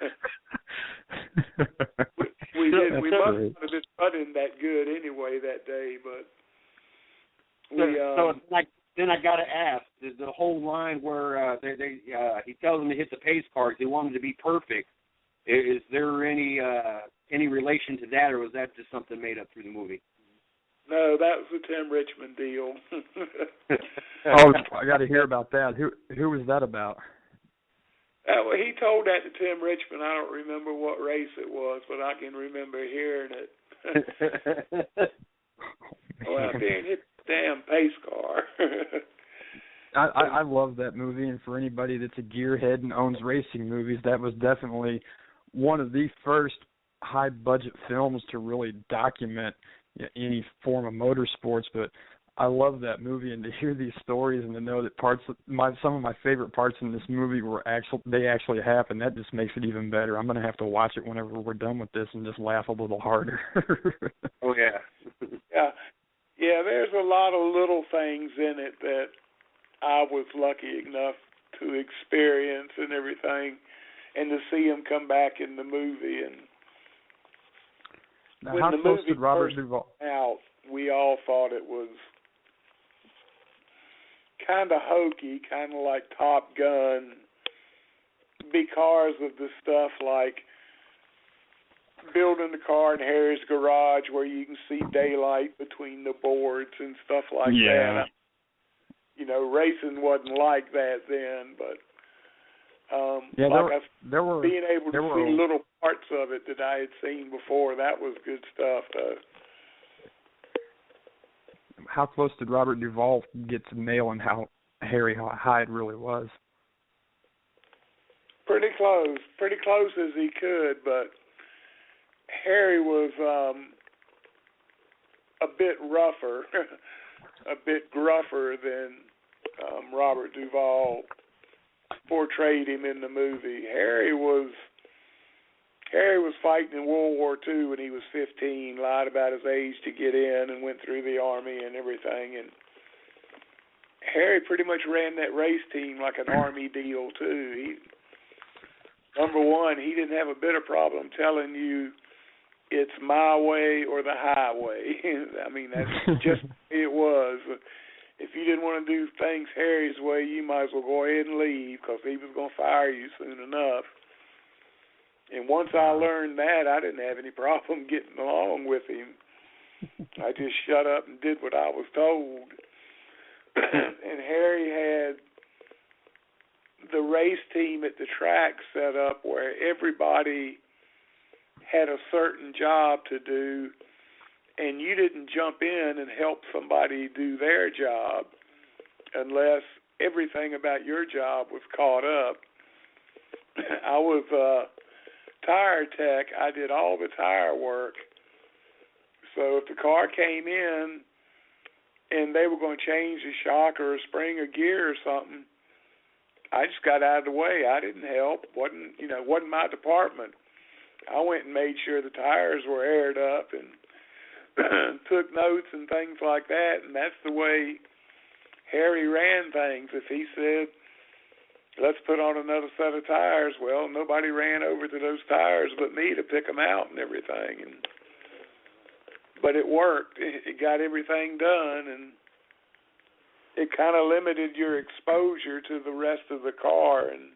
we must not have been running that good anyway that day, but then I got to ask: the whole line where he tells them to hit the pace cars, they want them to be perfect. Is there any relation to that, or was that just something made up through the movie? No, that was the Tim Richmond deal. Oh, I got to hear about that. Who was that about? Well, he told that to Tim Richmond. I don't remember what race it was, but I can remember hearing it. Go out there and hit the damn pace car. I love that movie, and for anybody that's a gearhead and owns racing movies, that was definitely one of the first high-budget films to really document any form of motorsports. But I love that movie, and to hear these stories and to know that some of my favorite parts in this movie they actually happened, that just makes it even better. I'm going to have to watch it whenever we're done with this and just laugh a little harder. Oh, yeah. Yeah, there's a lot of little things in it that I was lucky enough to experience and everything, and to see him come back in the movie. And now, when how the close movie did Robert first Duvall came out, we all thought it was kind of hokey, kind of like Top Gun, because of the stuff like building the car in Harry's garage where you can see daylight between the boards and stuff like that. You know, racing wasn't like that then, but being able to see little parts of it that I had seen before, that was good stuff. How close did Robert Duvall get to nailing how Harry Hyde really was? Pretty close as he could, but Harry was a bit rougher, a bit gruffer than Robert Duvall portrayed him in the movie. Harry was fighting in World War II when he was 15, lied about his age to get in, and went through the Army and everything. And Harry pretty much ran that race team like an Army deal too. Number one, he didn't have a bit of problem telling you it's my way or the highway. I mean, that's just it was. If you didn't want to do things Harry's way, you might as well go ahead and leave, because he was going to fire you soon enough. And once I learned that, I didn't have any problem getting along with him. I just shut up and did what I was told. And Harry had the race team at the track set up where everybody had a certain job to do, and you didn't jump in and help somebody do their job unless everything about your job was caught up. I was tire tech. I did all the tire work. So if the car came in and they were going to change the shock or a spring or gear or something, I just got out of the way. I didn't help. Wasn't my department. I went and made sure the tires were aired up and took notes and things like that. And that's the way Harry ran things. If he said, let's put on another set of tires, well, nobody ran over to those tires but me to pick them out and everything. But it worked. It got everything done, and it kind of limited your exposure to the rest of the car. And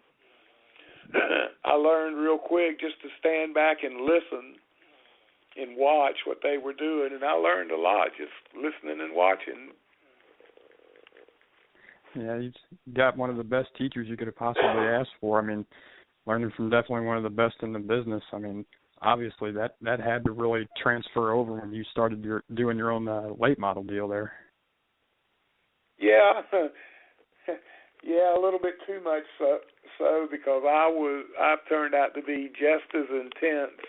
I learned real quick just to stand back and listen and watch what they were doing. And I learned a lot just listening and watching. Yeah, you got one of the best teachers you could have possibly asked for. I mean, learning from definitely one of the best in the business. I mean, obviously that had to really transfer over when you started doing your own late model deal there. Yeah, yeah, a little bit too much so because I turned out to be just as intense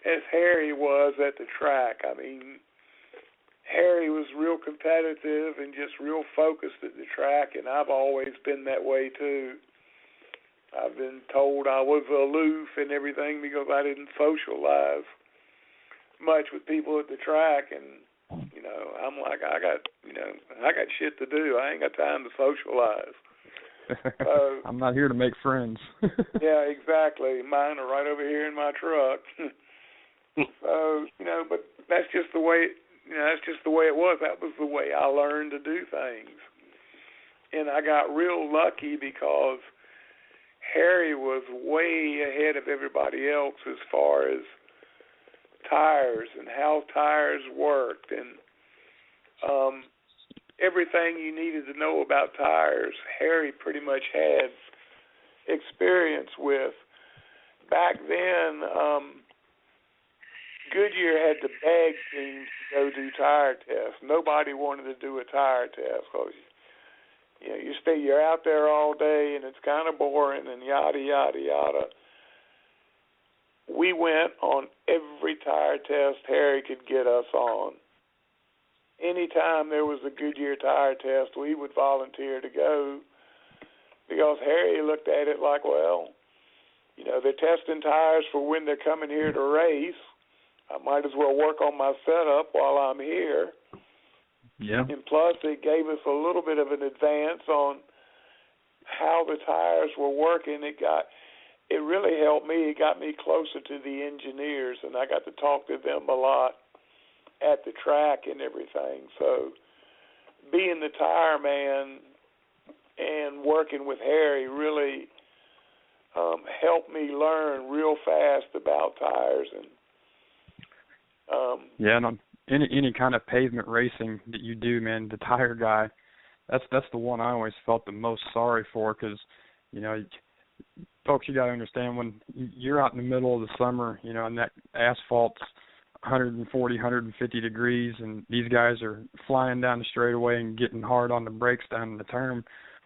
as Harry was at the track. I mean, Harry was real competitive and just real focused at the track, and I've always been that way too. I've been told I was aloof and everything because I didn't socialize much with people at the track, and I'm like, I got shit to do. I ain't got time to socialize. I'm not here to make friends. Yeah, exactly. Mine are right over here in my truck. So, but that's just the way. That's just the way it was. That was the way I learned to do things, and I got real lucky because Harry was way ahead of everybody else as far as tires and how tires worked and everything you needed to know about tires, Harry pretty much had experience with. Back then, Goodyear had to beg teams to go do tire tests. Nobody wanted to do a tire test because you're out there all day and it's kind of boring and yada, yada, yada. We went on every tire test Harry could get us on. Anytime there was a Goodyear tire test, we would volunteer to go because Harry looked at it like, well, they're testing tires for when they're coming here to race. I might as well work on my setup while I'm here. Yeah. And plus, it gave us a little bit of an advance on how the tires were working. It really helped me. It got me closer to the engineers, and I got to talk to them a lot at the track and everything. So being the tire man and working with Harry really helped me learn real fast about tires. And and on any kind of pavement racing that you do, man, the tire guy, that's the one I always felt the most sorry for because, folks, you got to understand when you're out in the middle of the summer, and that asphalt's 140, 150 degrees, and these guys are flying down the straightaway and getting hard on the brakes down in the turn.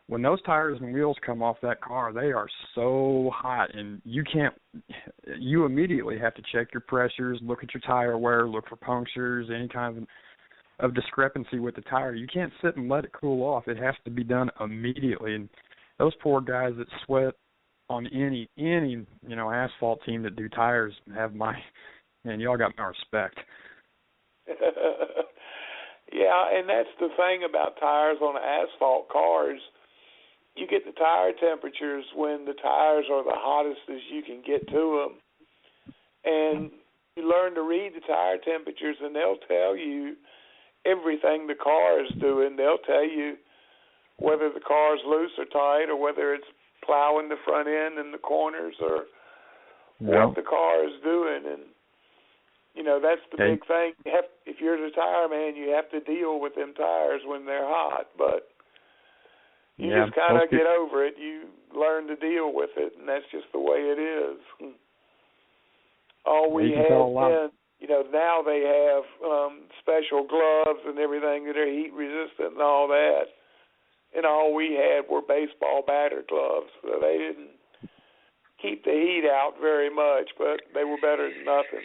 When those tires and wheels come off that car, they are so hot, and you immediately have to check your pressures, look at your tire wear, look for punctures, any kind of discrepancy with the tire. You can't sit and let it cool off. It has to be done immediately, and those poor guys that sweat on any asphalt team that do tires y'all got my respect. Yeah, and that's the thing about tires on asphalt cars. You get the tire temperatures when the tires are the hottest as you can get to them. And you learn to read the tire temperatures, and they'll tell you everything the car is doing. They'll tell you whether the car's loose or tight or whether it's plowing the front end in the corners or what the car is doing, and that's the big thing. If you're the tire man, you have to deal with them tires when they're hot, but you just kind of get over it. You learn to deal with it, and that's just the way it is. All we had then, now they have special gloves and everything that are heat resistant and all that. And all we had were baseball batter gloves. So they didn't keep the heat out very much, but they were better than nothing.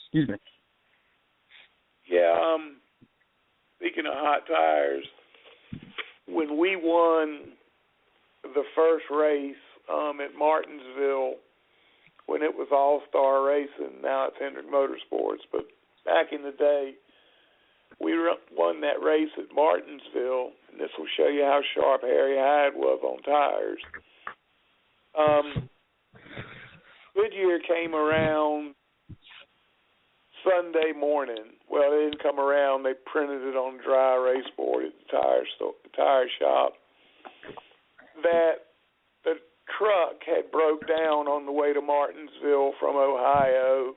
Excuse me. Yeah, speaking of hot tires, when we won the first race at Martinsville, when it was All-Star Racing, now it's Hendrick Motorsports, but back in the day, we won that race at Martinsville, and this will show you how sharp Harry Hyde was on tires. Goodyear came around Sunday morning. Well, they didn't come around. They printed it on dry erase board at the tire shop. That the truck had broke down on the way to Martinsville from Ohio,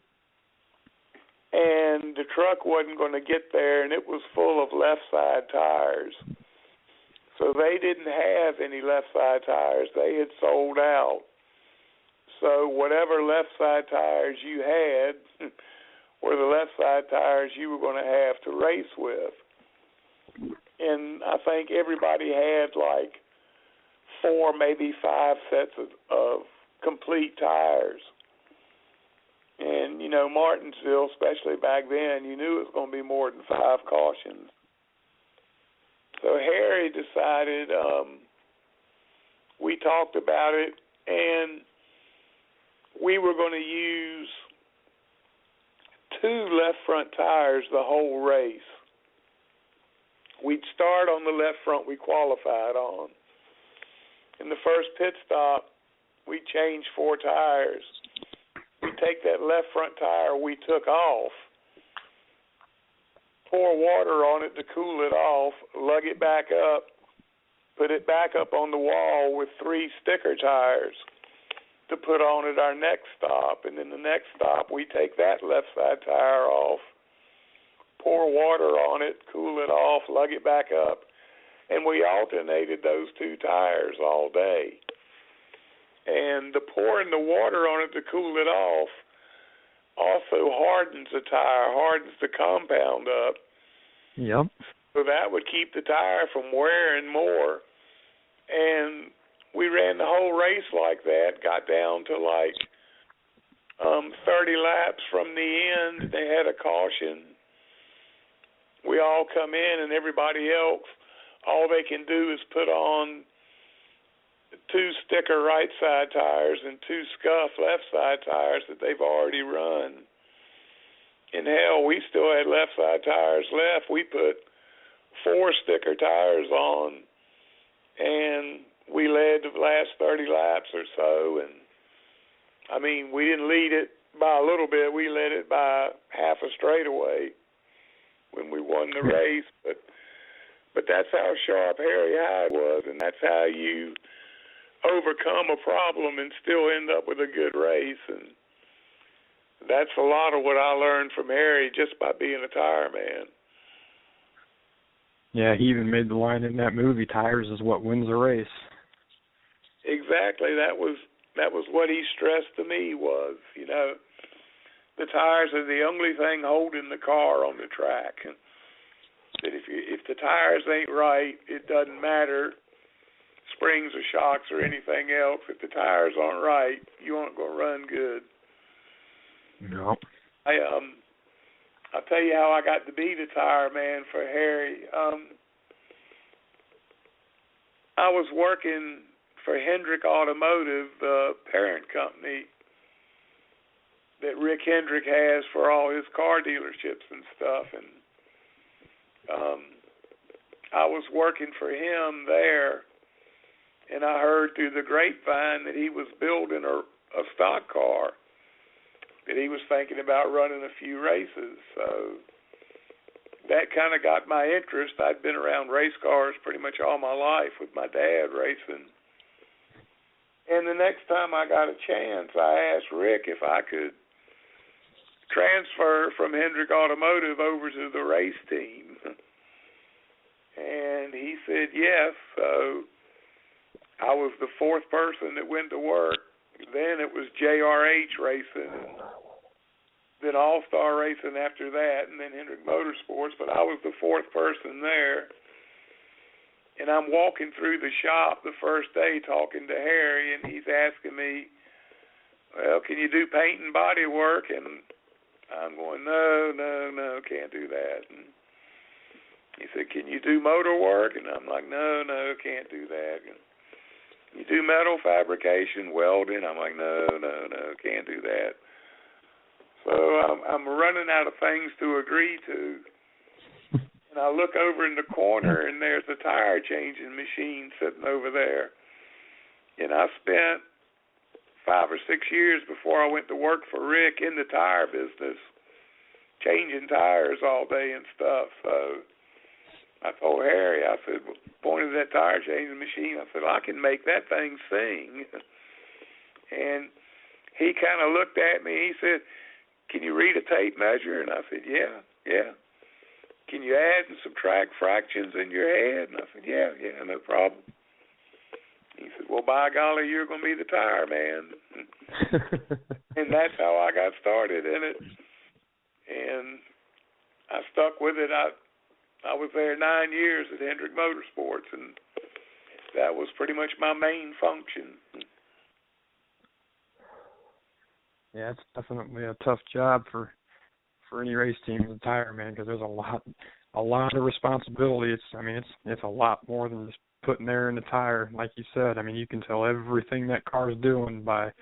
and the truck wasn't going to get there, and it was full of left side tires. So they didn't have any left side tires. They had sold out. So whatever left side tires you had were the left side tires you were going to have to race with. And I think everybody had like 4, maybe 5 sets of complete tires. And, Martinsville, especially back then, you knew it was going to be more than 5 cautions. So Harry decided, we talked about it, and we were going to use 2 left front tires the whole race. We'd start on the left front we qualified on. In the first pit stop, we changed 4 tires. We take that left front tire we took off, pour water on it to cool it off, lug it back up, put it back up on the wall with 3 sticker tires to put on at our next stop. And then the next stop, we take that left side tire off, pour water on it, cool it off, lug it back up. And we alternated those 2 tires all day. And the pouring the water on it to cool it off also hardens the tire, hardens the compound up. Yep. So that would keep the tire from wearing more. And we ran the whole race like that, got down to like 30 laps from the end. They had a caution. We all come in, and everybody else, all they can do is put on 2 sticker right side tires and 2 scuff left side tires that they've already run. And hell, we still had left side tires left. We put 4 sticker tires on, and we led the last 30 laps or so. And I mean, we didn't lead it by a little bit. We led it by half a straightaway when we won the race. But that's how sharp Harry Hyde was, and that's how you overcome a problem and still end up with a good race. And that's a lot of what I learned from Harry just by being a tire man. Yeah, he even made the line in that movie, tires is what wins a race. Exactly. That was what he stressed to me was, the tires are the only thing holding the car on the track. And that if the tires ain't right, it doesn't matter springs or shocks or anything else. If the tires aren't right, you aren't going to run good. No. I'll tell you how I got to be the tire man for Harry. I was working for Hendrick Automotive, the parent company that Rick Hendrick has for all his car dealerships and stuff. And I was working for him there, and I heard through the grapevine that he was building a stock car, that he was thinking about running a few races. So that kind of got my interest. I'd been around race cars pretty much all my life with my dad racing. And the next time I got a chance, I asked Rick if I could transfer from Hendrick Automotive over to the race team. And he said yes. So I was the fourth person that went to work. Then it was JRH Racing, then All-Star Racing after that, and then Hendrick Motorsports. But I was the fourth person there. And I'm walking through the shop the first day talking to Harry, and he's asking me, well, can you do paint and body work? And I'm going, no, can't do that. And he said, can you do motor work? And I'm like, no, can't do that. And you do metal fabrication, welding? I'm like, no, can't do that. So I'm running out of things to agree to. And I look over in the corner, and there's a tire changing machine sitting over there. And I spent 5 or 6 years before I went to work for Rick in the tire business, changing tires all day and stuff. So I told Harry, I said, pointed at that tire changing machine, I said, well, I can make that thing sing. And he kind of looked at me. He said, can you read a tape measure? And I said, yeah. Can you add and subtract fractions in your head? And I said, yeah, no problem. He said, well, by golly, you're going to be the tire man. And that's how I got started in it. And I stuck with it. I was there 9 years at Hendrick Motorsports, and that was pretty much my main function. Yeah, it's definitely a tough job for any race team as a tire man, because there's a lot of responsibility. It's a lot more than just putting air in the tire, like you said. I mean, you can tell everything that car's doing by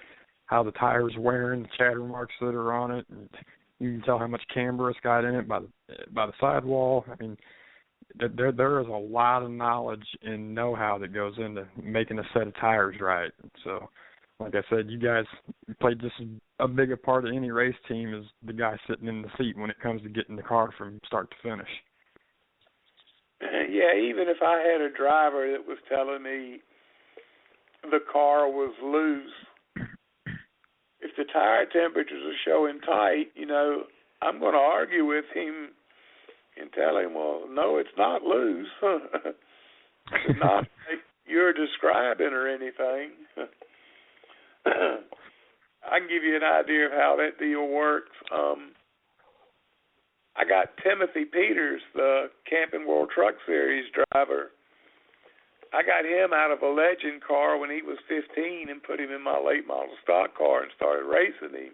how the tire's wearing, the chatter marks that are on it, and you can tell how much camber it's got in it by the sidewall. I mean, there is a lot of knowledge and know-how that goes into making a set of tires right. So, like I said, you guys played just a bigger part of any race team as the guy sitting in the seat when it comes to getting the car from start to finish. Yeah, even if I had a driver that was telling me the car was loose, if the tire temperatures are showing tight, I'm going to argue with him and tell him, well, no, it's not loose. It's not like you're describing or anything. I can give you an idea of how that deal works. I got Timothy Peters, the Camping World Truck Series driver. I got him out of a Legend car when he was 15 and put him in my late model stock car and started racing him.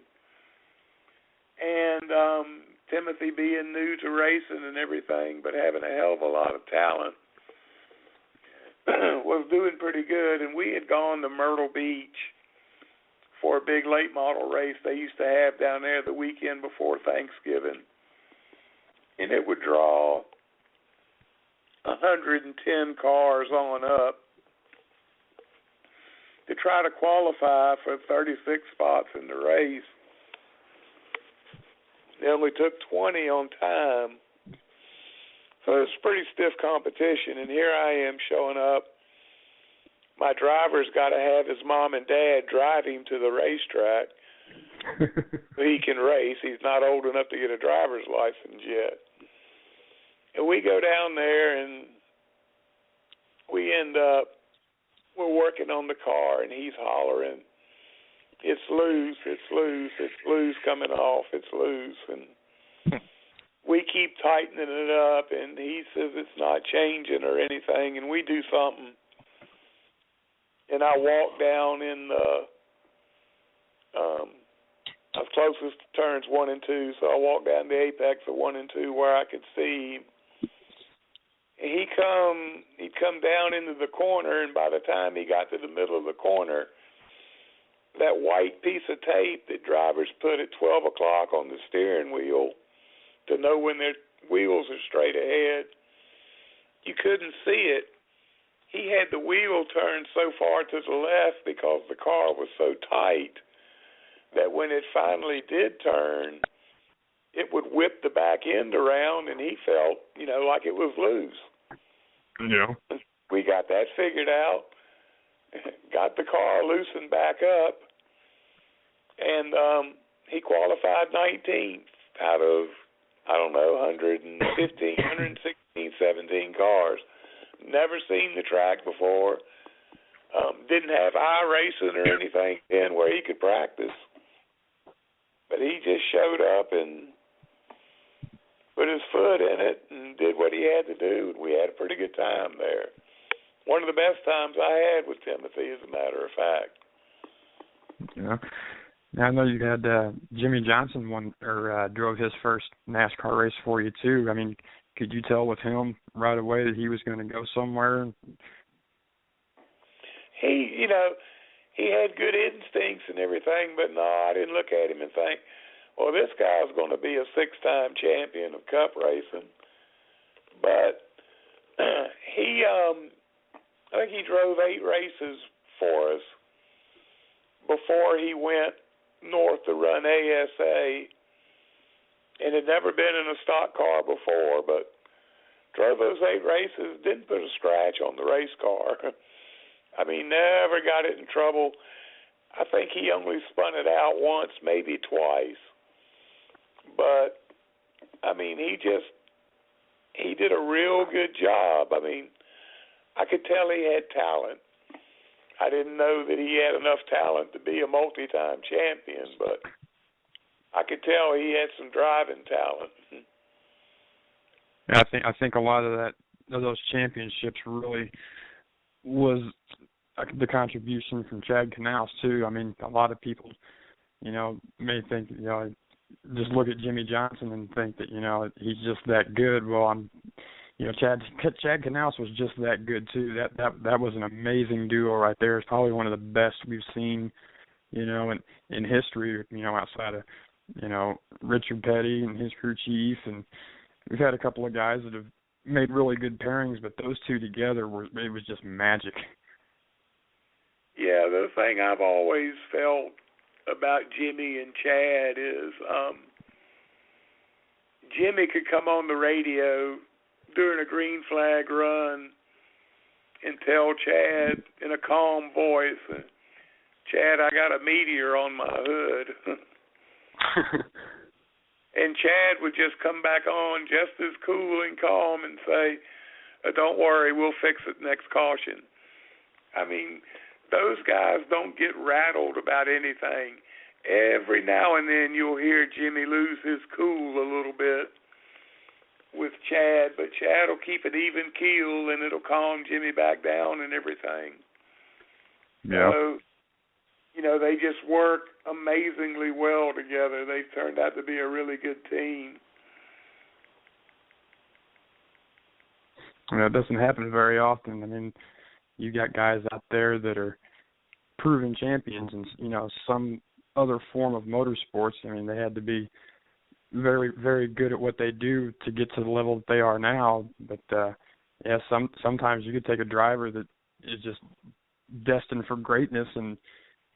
And Timothy, being new to racing and everything, but having a hell of a lot of talent, was doing pretty good. And we had gone to Myrtle Beach for a big late model race they used to have down there the weekend before Thanksgiving. And it would draw 110 cars on up to try to qualify for 36 spots in the race. They only took 20 on time. So it's pretty stiff competition. And here I am showing up. My driver's got to have his mom and dad drive him to the racetrack so he can race. He's not old enough to get a driver's license yet. And we go down there, and we end up, we're working on the car, and he's hollering, it's loose, it's loose, it's loose coming off, it's loose. And we keep tightening it up, and he says it's not changing or anything, and we do something. And I walk down in I was closest to turns 1 and 2, so I walked down the apex of 1 and 2 where I could see him. And he'd come down into the corner, and by the time he got to the middle of the corner, that white piece of tape that drivers put at 12 o'clock on the steering wheel to know when their wheels are straight ahead, you couldn't see it. He had the wheel turned so far to the left because the car was so tight that when it finally did turn, it would whip the back end around, and he felt, like it was loose. Yeah. We got that figured out, got the car loosened back up, and he qualified 19th out of, 115, 116, 17 cars. Never seen the track before. Didn't have iRacing or anything in where he could practice. But he just showed up and put his foot in it and did what he had to do. We had a pretty good time there. One of the best times I had with Timothy, as a matter of fact. Yeah. Now, I know you had Jimmy Johnson drove his first NASCAR race for you too. I mean, could you tell with him right away that he was going to go somewhere? He had good instincts and everything, but no, I didn't look at him and think, well, this guy's going to be a 6-time champion of Cup racing. But I think he drove 8 races for us before he went north to run ASA, and had never been in a stock car before, but drove those 8 races, didn't put a scratch on the race car. I mean, never got it in trouble. I think he only spun it out once, maybe twice. But, I mean, he did a real good job. I mean, I could tell he had talent. I didn't know that he had enough talent to be a multi-time champion, but I could tell he had some driving talent. I think a lot of those championships really was the contribution from Chad Knaus too. I mean, a lot of people, may think, just look at Jimmy Johnson and think that, he's just that good. Well, Chad Knaus was just that good too. That was an amazing duo right there. It's probably one of the best we've seen, in history, outside of, Richard Petty and his crew chief, and we've had a couple of guys that have made really good pairings, but those two together it was just magic. Yeah, the thing I've always felt about Jimmy and Chad is Jimmy could come on the radio during a green flag run and tell Chad in a calm voice, Chad, I got a meteor on my hood. And Chad would just come back on just as cool and calm and say, don't worry, we'll fix it next caution. I mean, those guys don't get rattled about anything. Every now and then you'll hear Jimmy lose his cool a little bit with Chad, but Chad will keep it even keel and it'll calm Jimmy back down and everything. Yeah. So, they just work amazingly well together. They've turned out to be a really good team. It doesn't happen very often. I mean, you got guys out there that are proven champions in, some other form of motorsports. I mean, they had to be very, very good at what they do to get to the level that they are now. But, sometimes you could take a driver that is just destined for greatness and,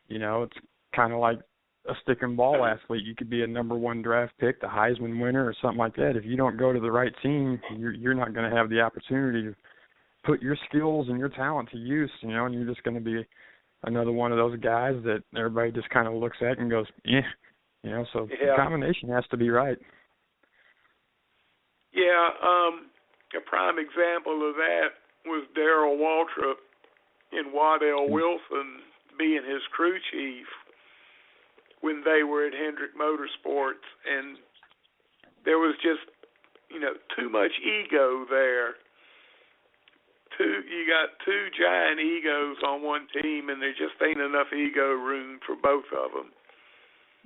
it's kind of like a stick and ball athlete. You could be a number 1 draft pick, the Heisman winner or something like that. If you don't go to the right team, you're not going to have the opportunity to put your skills and your talent to use, and you're just going to be another one of those guys that everybody just kind of looks at and goes, so the combination has to be right. Yeah, a prime example of that was Darrell Waltrip and Waddell Wilson being his crew chief when they were at Hendrick Motorsports, and there was just, too much ego there. You got 2 giant egos on one team, and there just ain't enough ego room for both of them.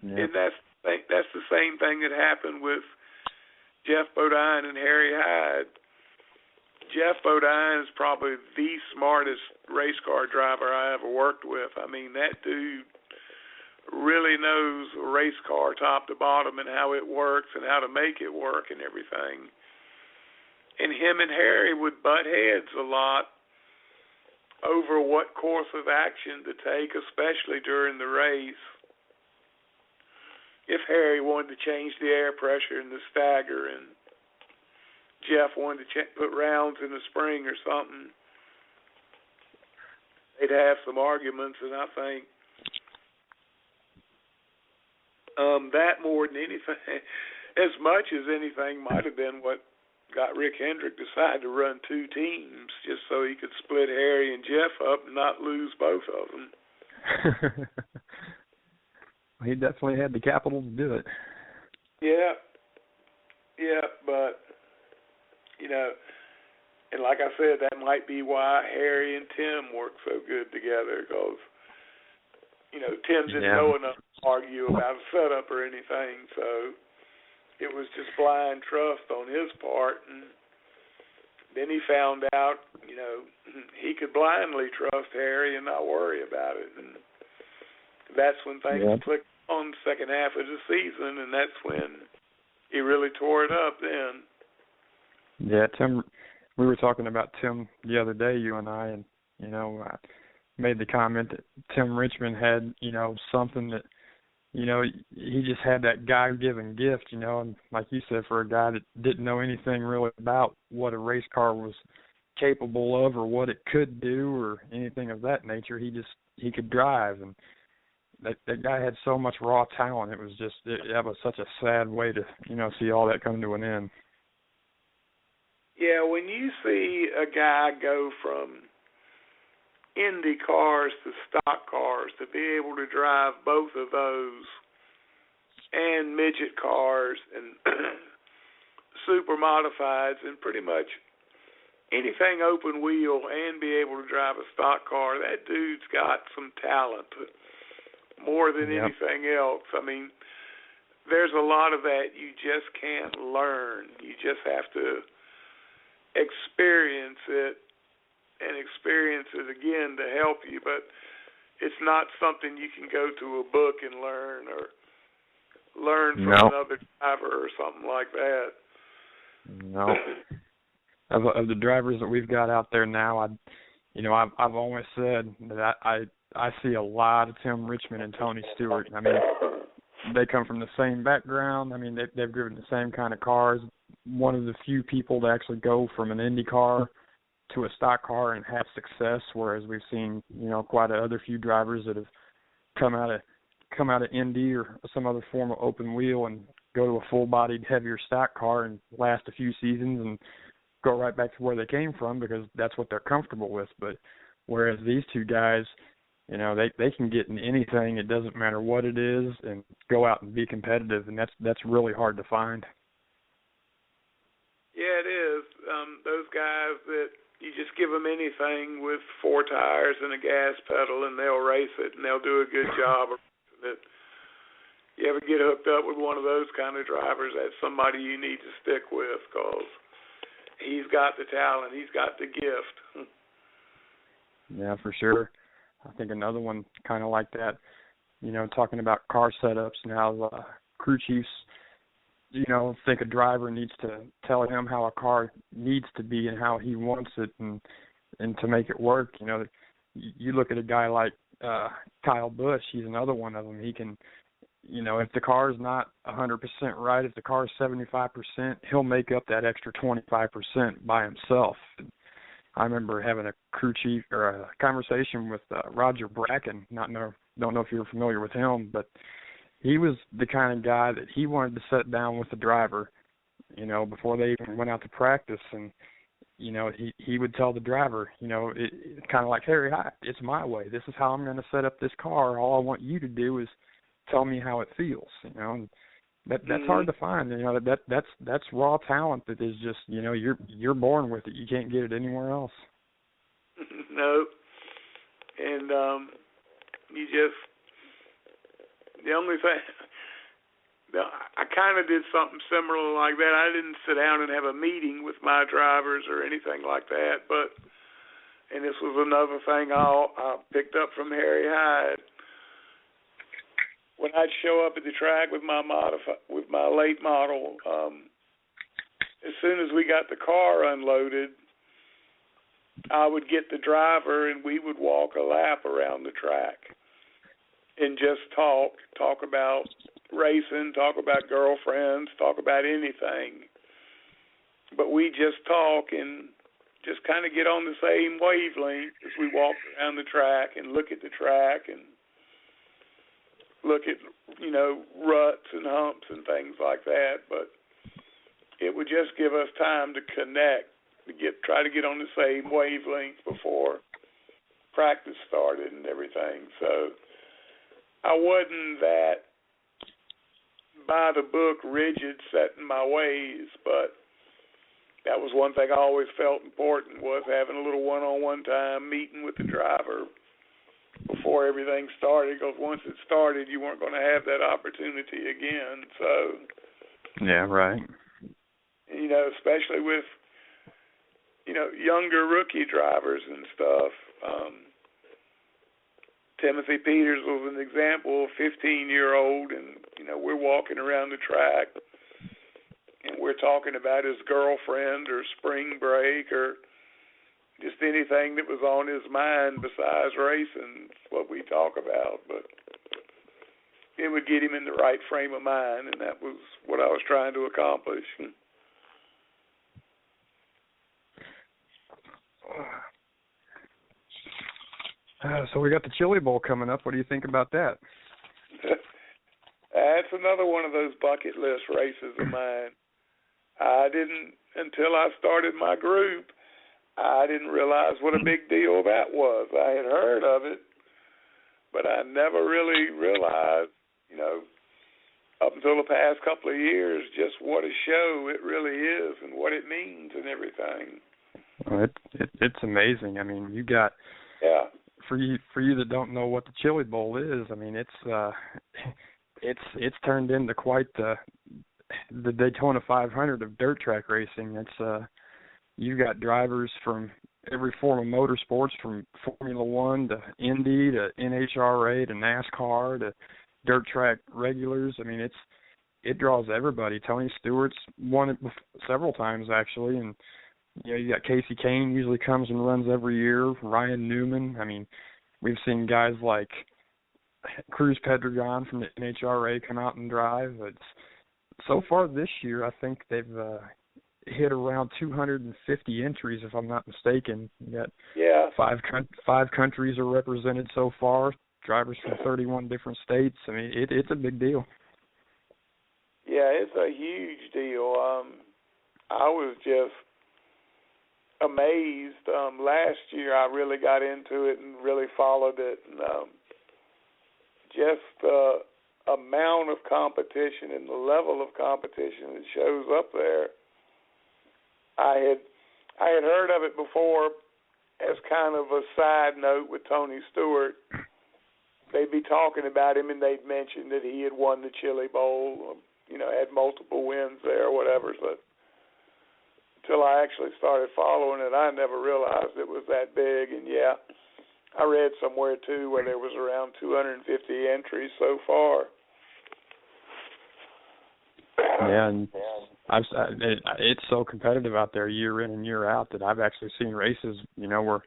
Yeah. And that's the same thing that happened with Jeff Bodine and Harry Hyde. Jeff Bodine is probably the smartest race car driver I ever worked with. I mean, that dude really knows a race car top to bottom and how it works and how to make it work and everything. And him and Harry would butt heads a lot over what course of action to take, especially during the race. if Harry wanted to change the air pressure in the stagger and Jeff wanted to put rounds in the spring or something, they'd have some arguments, and I think that more than anything, as much as anything, might have been what got Rick Hendrick decided to run two teams just so he could split Harry and Jeff up and not lose both of them. He definitely had the capital to do it. Yeah, but, you know, and like I said, that might be why Harry and Tim work so good together, because, you know, Tim didn't know enough to argue about a setup or anything, so it was just blind trust on his part. And then he found out, you know, he could blindly trust Harry and not worry about it. And that's when things clicked on the second half of the season, and that's when he really tore it up then. Yeah, Tim, we were talking about Tim the other day, you and I, and, you know, I made the comment that Tim Richmond had, you know, something that, you know, he just had that God-given gift, you know, and like you said, for a guy that didn't know anything really about what a race car was capable of or what it could do or anything of that nature, he could drive, and that guy had so much raw talent. It was just, that was such a sad way to, you know, see all that come to an end. Yeah, when you see a guy go from Indy cars to stock cars, to be able to drive both of those, and midget cars and super modifieds and pretty much anything open wheel, and be able to drive a stock car, that dude's got some talent more than anything else. I mean, there's a lot of that you just can't learn. You just have to experience it and experience it again to help you, but it's not something you can go to a book and learn, or learn from another driver or something like that. No. Of the drivers that we've got out there now, I've always said that I see a lot of Tim Richmond and Tony Stewart. I mean, they come from the same background. I mean, they've driven the same kind of cars. One of the few people to actually go from an Indy car to a stock car and have success, whereas we've seen, you know, quite a other few drivers that have come out of Indy or some other form of open wheel and go to a full-bodied, heavier stock car and last a few seasons and go right back to where they came from because that's what they're comfortable with. But whereas these two guys, you know, they can get in anything, it doesn't matter what it is, and go out and be competitive, and that's really hard to find. Yeah, it is. Those guys that you just give them anything with four tires and a gas pedal, and they'll race it, and they'll do a good job of it. You ever get hooked up with one of those kind of drivers, that's somebody you need to stick with, because he's got the talent, he's got the gift. Yeah, for sure. I think another one kind of like that, you know, talking about car setups and how crew chiefs, you know, think a driver needs to tell him how a car needs to be and how he wants it and to make it work. You know, you look at a guy like Kyle Busch, he's another one of them. He can, you know, if the car is not 100% right, if the car is 75%, he'll make up that extra 25% by himself. I remember having a crew chief or a conversation with Roger Bracken. Don't know if you're familiar with him, but he was the kind of guy that he wanted to sit down with the driver, you know, before they even went out to practice, and you know, he would tell the driver, you know, it's kind of like, Harry, it's my way. This is how I'm going to set up this car. All I want you to do is tell me how it feels, you know. And that's hard to find. You know, that's raw talent that is just, you know, you're born with it. You can't get it anywhere else. No. And you just, the only thing, I kind of did something similar like that. I didn't sit down and have a meeting with my drivers or anything like that, but, and this was another thing I picked up from Harry Hyde. When I'd show up at the track with my late model, as soon as we got the car unloaded, I would get the driver and we would walk a lap around the track and just talk about racing, talk about girlfriends, talk about anything. But we just talk and just kind of get on the same wavelength as we walk around the track and look at the track and look at, ruts and humps and things like that. But it would just give us time to connect, try to get on the same wavelength before practice started and everything. So I wasn't that by the book rigid set in my ways, but that was one thing I always felt important, was having a little one-on-one time, meeting with the driver before everything started, because once it started, you weren't going to have that opportunity again. So, yeah, right. Especially with, younger rookie drivers and stuff. Timothy Peters was an example, a 15-year-old, and, we're walking around the track, and we're talking about his girlfriend or spring break or just anything that was on his mind besides racing. It's what we talk about, but it would get him in the right frame of mind, and that was what I was trying to accomplish. So we got the Chili Bowl coming up. What do you think about that? That's another one of those bucket list races of mine. Until I started my group, I didn't realize what a big deal that was. I had heard of it, but I never really realized, up until the past couple of years, just what a show it really is and what it means and everything. Well, it's amazing. I mean, you got for you that don't know what the Chili Bowl is. I mean, it's turned into quite the Daytona 500 of dirt track racing. It's you got drivers from every form of motorsports, from Formula One to Indy to NHRA to NASCAR to dirt track regulars. I mean, it draws everybody. Tony Stewart's won it several times actually, and you got Casey Kane usually comes and runs every year. Ryan Newman. I mean, we've seen guys like Cruz Pedregon from the NHRA come out and drive. So far this year, I think they've hit around 250 entries, if I'm not mistaken. You got five countries are represented so far. Drivers from 31 different states. I mean, it's a big deal. Yeah, it's a huge deal. I was just amazed. Last year, I really got into it and really followed it, and just the amount of competition and the level of competition that shows up there. I had heard of it before as kind of a side note with Tony Stewart. They'd be talking about him and they'd mention that he had won the Chili Bowl, had multiple wins there or whatever. But until I actually started following it, I never realized it was that big. And I read somewhere too where there was around 250 entries so far. Yeah, and it's so competitive out there year in and year out that I've actually seen races, where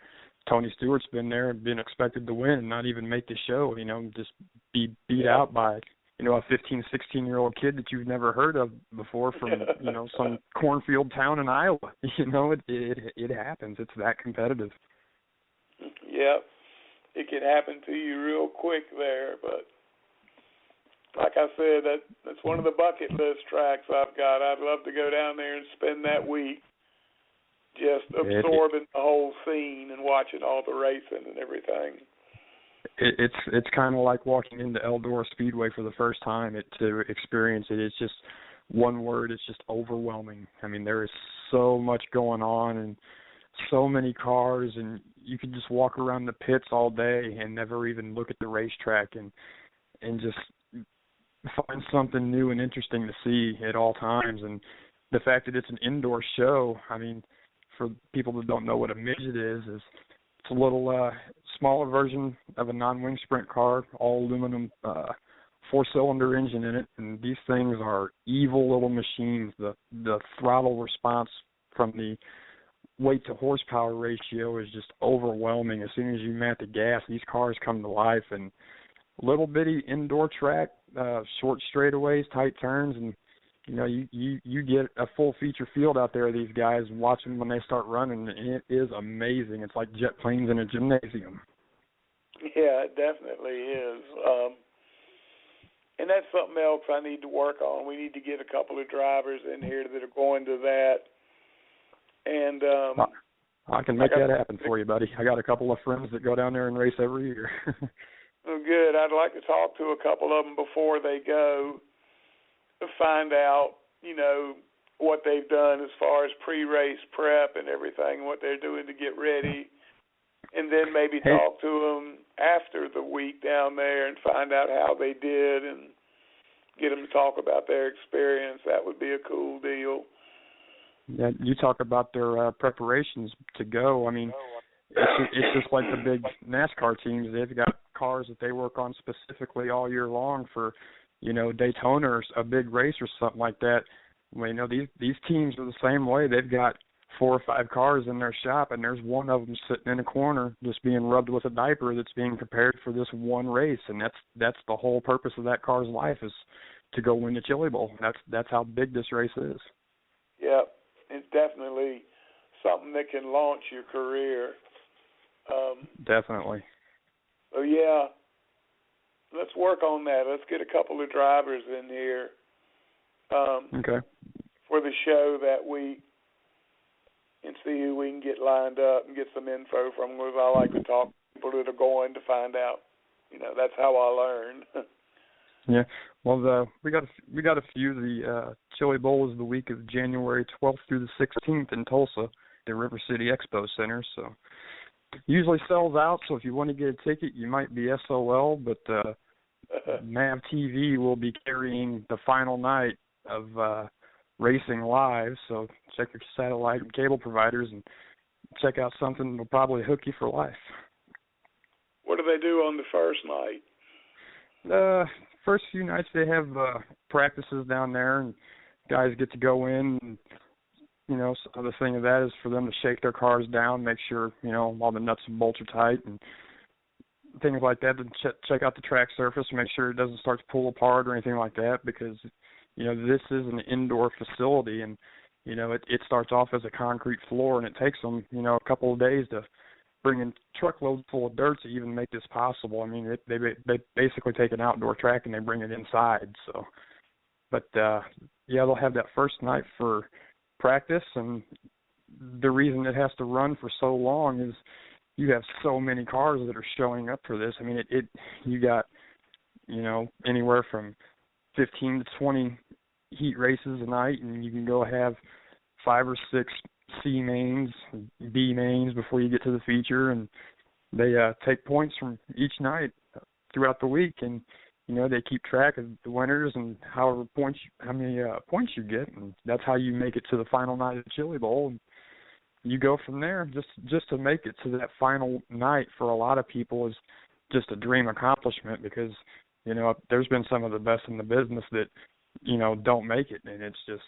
Tony Stewart's been there and been expected to win and not even make the show, just be beat out by, a 15, 16-year-old kid that you've never heard of before from, some cornfield town in Iowa. It happens. It's that competitive. Yep. It can happen to you real quick there, but like I said, that's one of the bucket list tracks I've got. I'd love to go down there and spend that week just absorbing the whole scene and watching all the racing and everything. It's kind of like walking into Eldora Speedway for the first time to experience it. It's just one word. It's just overwhelming. I mean, there is so much going on and so many cars, and you could just walk around the pits all day and never even look at the racetrack and just find something new and interesting to see at all times. And the fact that it's an indoor show, I mean, for people that don't know what a midget is it's a little smaller version of a non-wing sprint car, all aluminum, 4-cylinder engine in it, and these things are evil little machines. The throttle response from the weight to horsepower ratio is just overwhelming. As soon as you mat the gas, these cars come to life, and little bitty indoor track, short straightaways, tight turns, and you get a full feature field out there of these guys. Watch them when they start running, and it is amazing. It's like jet planes in a gymnasium. Yeah, it definitely is. And that's something else I need to work on. We need to get a couple of drivers in here that are going to that. And I can make that happen for you, buddy. I got a couple of friends that go down there and race every year. Well, good. I'd like to talk to a couple of them before they go to find out, what they've done as far as pre-race prep and everything, what they're doing to get ready, and then maybe talk to them after the week down there and find out how they did and get them to talk about their experience. That would be a cool deal. Yeah, you talk about their preparations to go. I mean, it's just like the big NASCAR teams. They've got cars that they work on specifically all year long for, Daytona or a big race or something like that. Well, these teams are the same way. They've got 4 or 5 cars in their shop, and there's one of them sitting in a corner just being rubbed with a diaper that's being prepared for this one race, and that's the whole purpose of that car's life, is to go win the Chili Bowl. That's how big this race is. Yeah, it's definitely something that can launch your career. Definitely. So, yeah, let's work on that. Let's get a couple of drivers in here okay. for the show that week and see who we can get lined up and get some info from. Because I like to talk to people that are going to find out. That's how I learn. Yeah. Well, we got a few. The Chili Bowl is the week of January 12th through the 16th in Tulsa, the River City Expo Center. So usually sells out. So if you want to get a ticket, you might be SOL. But MAV TV will be carrying the final night of racing live. So check your satellite and cable providers and check out something that'll probably hook you for life. What do they do on the first night? First few nights they have practices down there, and guys get to go in. And, so the thing of that is for them to shake their cars down, make sure all the nuts and bolts are tight, and things like that. To check out the track surface, make sure it doesn't start to pull apart or anything like that, because this is an indoor facility, and it starts off as a concrete floor, and it takes them a couple of days to bring in truckloads full of dirt to even make this possible. I mean, they basically take an outdoor track and they bring it inside. So, but they'll have that first night for practice, and the reason it has to run for so long is you have so many cars that are showing up for this. I mean, you got anywhere from 15 to 20 heat races a night, and you can go have 5 or 6 C mains, B mains before you get to the feature, and they take points from each night throughout the week, and they keep track of the winners and how many points you get, and that's how you make it to the final night of the Chili Bowl. And you go from there. Just to make it to that final night for a lot of people is just a dream accomplishment, because there's been some of the best in the business that don't make it, and it's just,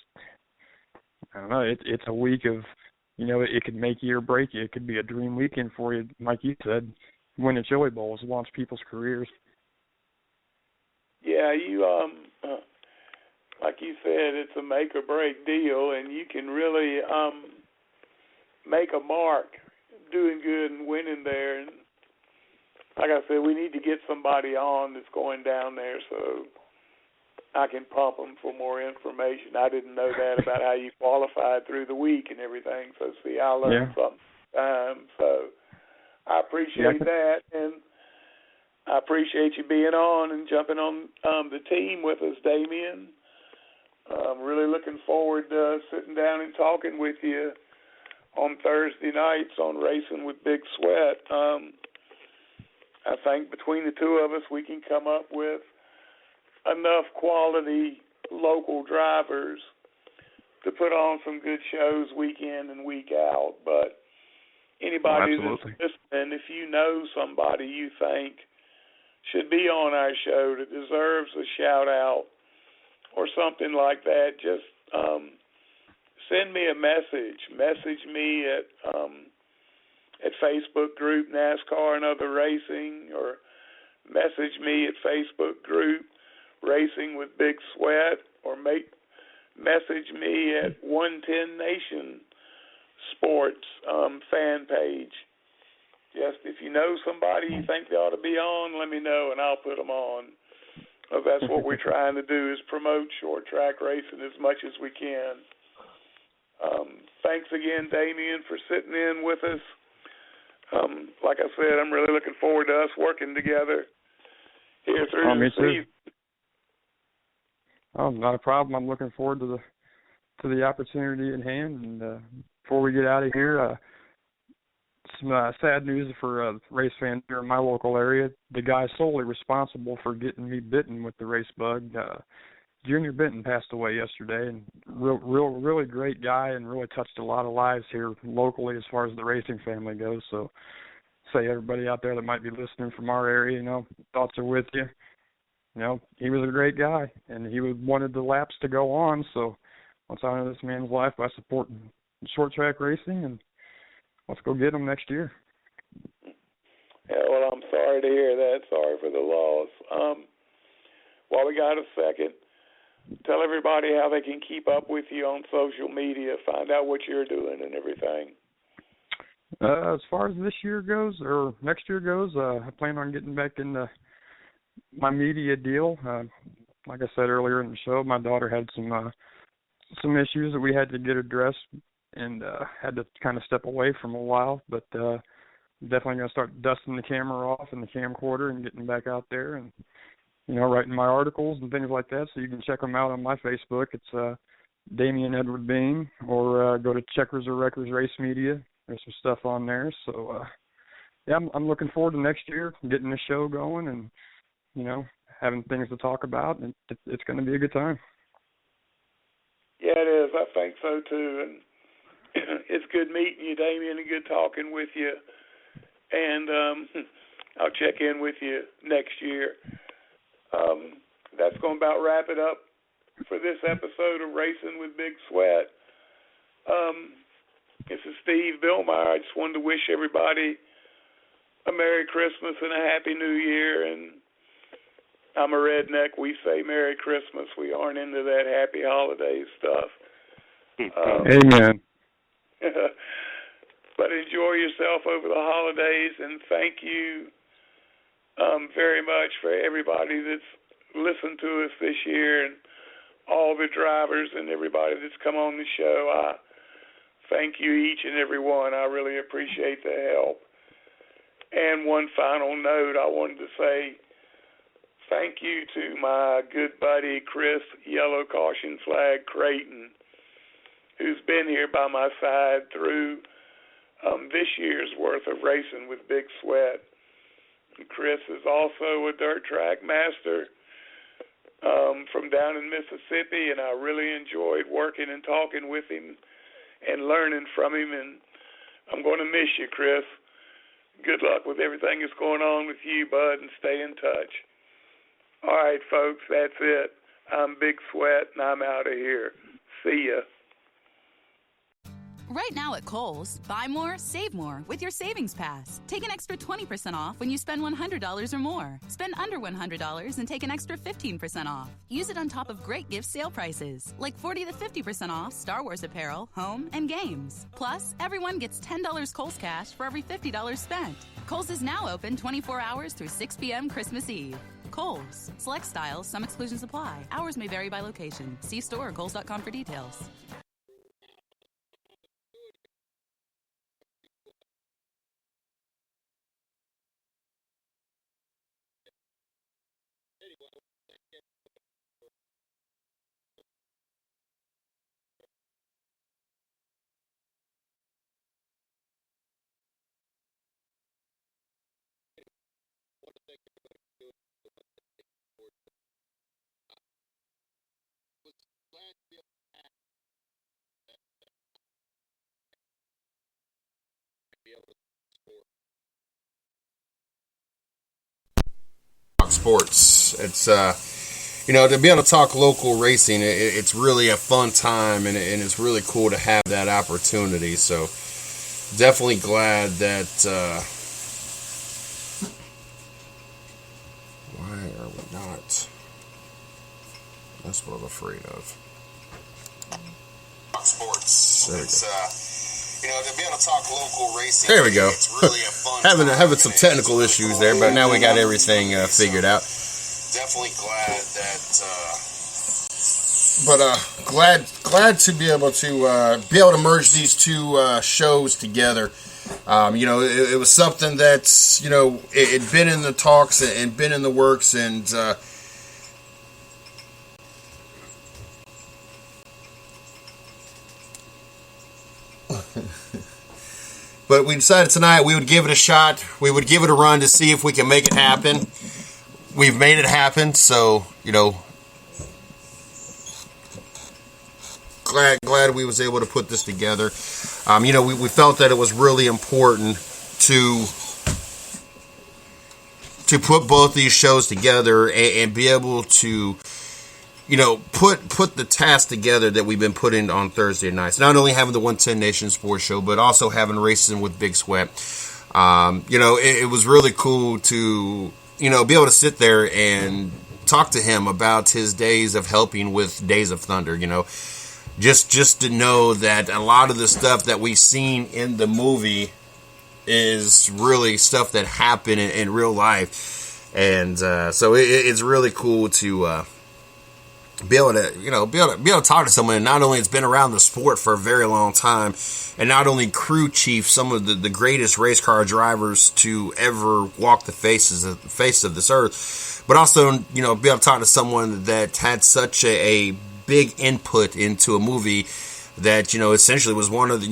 I don't know. It's a week of, it could make you or break you. It could be a dream weekend for you, like you said. Win the Chili Bowl is launch people's careers. Yeah, you like you said, it's a make or break deal, and you can really make a mark doing good and winning there. And like I said, we need to get somebody on that's going down there so I can pump them for more information. I didn't know that about how you qualified through the week and everything. So, see, I learned something. So, I appreciate that, and I appreciate you being on and jumping on the team with us, Damien. I'm really looking forward to sitting down and talking with you on Thursday nights on Racing with Big Sweat. I think between the two of us, we can come up with enough quality local drivers to put on some good shows week in and week out. But anybody that's listening, if you know somebody you think should be on our show that deserves a shout out or something like that, just send me a message. Message me at Facebook group NASCAR and Other Racing, or message me at Facebook group Racing with Big Sweat, or message me at 110 Nation Sports fan page. Just if you know somebody you think they ought to be on, let me know and I'll put them on. That's what we're trying to do, is promote short track racing as much as we can. Thanks again, Damien, for sitting in with us. Like I said, I'm really looking forward to us working together here through the season. Oh, not a problem. I'm looking forward to the opportunity at hand. And before we get out of here, some sad news for race fans here in my local area. The guy solely responsible for getting me bitten with the race bug, Junior Benton, passed away yesterday, and really great guy, and really touched a lot of lives here locally as far as the racing family goes. So, say everybody out there that might be listening from our area, thoughts are with you. He was a great guy, and he wanted the laps to go on. So, let's honor this man's life by supporting short track racing, and let's go get him next year. Yeah, well, I'm sorry to hear that. Sorry for the loss. While we got a second, tell everybody how they can keep up with you on social media, find out what you're doing and everything. As far as this year goes, or next year goes, I plan on getting back into my media deal. Like I said earlier in the show, my daughter had some issues that we had to get addressed, and had to kind of step away from a while. But definitely going to start dusting the camera off and the camcorder and getting back out there and writing my articles and things like that. So you can check them out on my Facebook. It's Damian Edward Bean, or go to Checkers or Wreckers Race Media. There's some stuff on there. So yeah, I'm looking forward to next year, getting the show going, and having things to talk about. And it's going to be a good time. Yeah, it is. I think so too. And it's good meeting you, Damien, and good talking with you. And I'll check in with you next year. That's going to about wrap it up for this episode of Racing with Big Sweat. This is Steve Billmyer. I just wanted to wish everybody a Merry Christmas and a Happy New Year. And I'm a redneck. We say Merry Christmas. We aren't into that Happy Holidays stuff. Amen. But enjoy yourself over the holidays, and thank you very much for everybody that's listened to us this year, and all the drivers and everybody that's come on the show. I thank you, each and every one. I really appreciate the help. And one final note, I wanted to say thank you to my good buddy Chris Yellow Caution Flag Creighton, who's been here by my side through this year's worth of Racing with Big Sweat. And Chris is also a dirt track master from down in Mississippi, and I really enjoyed working and talking with him and learning from him, and I'm going to miss you, Chris. Good luck with everything that's going on with you, bud, and stay in touch. All right, folks, that's it. I'm Big Sweat, and I'm out of here. See ya. Right now at Kohl's, buy more, save more with your Savings Pass. Take an extra 20% off when you spend $100 or more. Spend under $100 and take an extra 15% off. Use it on top of great gift sale prices, like 40 to 50% off Star Wars apparel, home, and games. Plus, everyone gets $10 Kohl's cash for every $50 spent. Kohl's is now open 24 hours through 6 p.m. Christmas Eve. Kohl's. Select styles, some exclusions apply. Hours may vary by location. See store or kohls.com for details. Sports. It's to be able to talk local racing, it's really a fun time, and it's really cool to have that opportunity. So definitely glad that not. That's what I'm afraid of. Sports. There we go. To be able to talk local racing. There we go. It's really a fun having some technical issues there, but now we got everything figured out. Definitely glad that. Glad to be able to merge these two shows together. It was something that's it had been in the talks and been in the works, and but we decided tonight we would give it a shot. We would give it a run to see if we can make it happen. We've made it happen, so glad we was able to put this together. We felt that it was really important to put both these shows together and be able to put the task together that we've been putting on Thursday nights. Not only having the 110 Nation Sports Show, but also having Racing with Big Sweat. It was really cool to be able to sit there and talk to him about his days of helping with Days of Thunder. Just to know that a lot of the stuff that we've seen in the movie is really stuff that happened in real life, and so it's really cool to be able to talk to someone. And not only it's been around the sport for a very long time, and not only crew chief some of the greatest race car drivers to ever walk the face of this earth, but also be able to talk to someone that had such a big input into a movie that essentially was one of the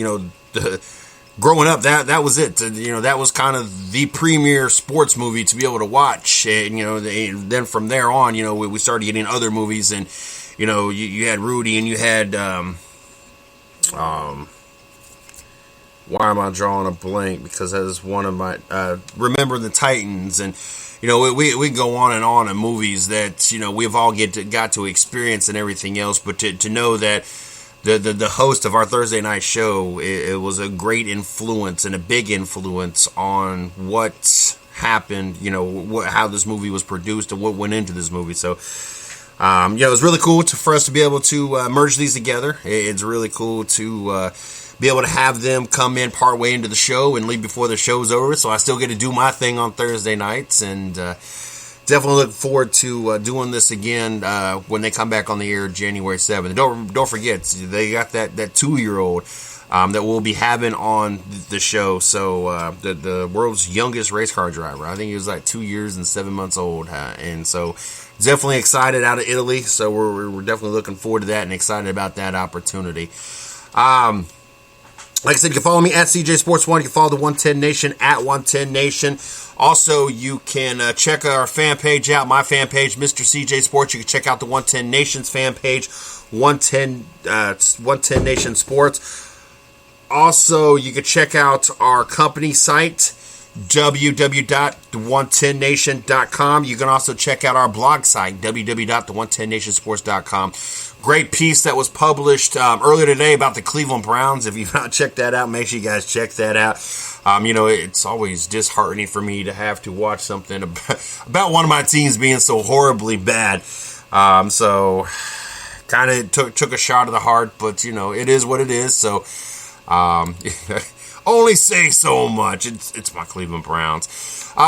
growing up, that was it. That was kind of the premier sports movie to be able to watch. And then from there on, we started getting other movies, and you had Rudy, and you had why am I drawing a blank? Because that is one of my Remember the Titans, and we go on and on in movies that we've all got to experience and everything else. But to know that the host of our Thursday night show, it was a great influence and a big influence on what happened, how this movie was produced and what went into this movie. So it was really cool for us to be able to merge these together. It's really cool to be able to have them come in part way into the show and leave before the show's over, so I still get to do my thing on Thursday nights, and definitely look forward to doing this again when they come back on the air January 7th. Don't forget, they got that 2-year-old that we'll be having on the show. So the world's youngest race car driver, I think he was like 2 years and 7 months old, and so definitely excited out of Italy. So we're definitely looking forward to that and excited about that opportunity. Like I said, you can follow me at CJ Sports 1. You can follow the 110 Nation at 110 Nation. Also, you can check our fan page out, my fan page, Mr. CJ Sports. You can check out the 110 Nation's fan page, 110 Nation Sports. Also, you can check out our company site, www.the110nation.com. You can also check out our blog site, www.the110nationsports.com. Great piece that was published earlier today about the Cleveland Browns. If you've not checked that out, make sure you guys check that out. It's always disheartening for me to have to watch something about one of my teams being so horribly bad. So kind of took a shot of the heart, but it is what it is. So only say so much. It's my Cleveland Browns.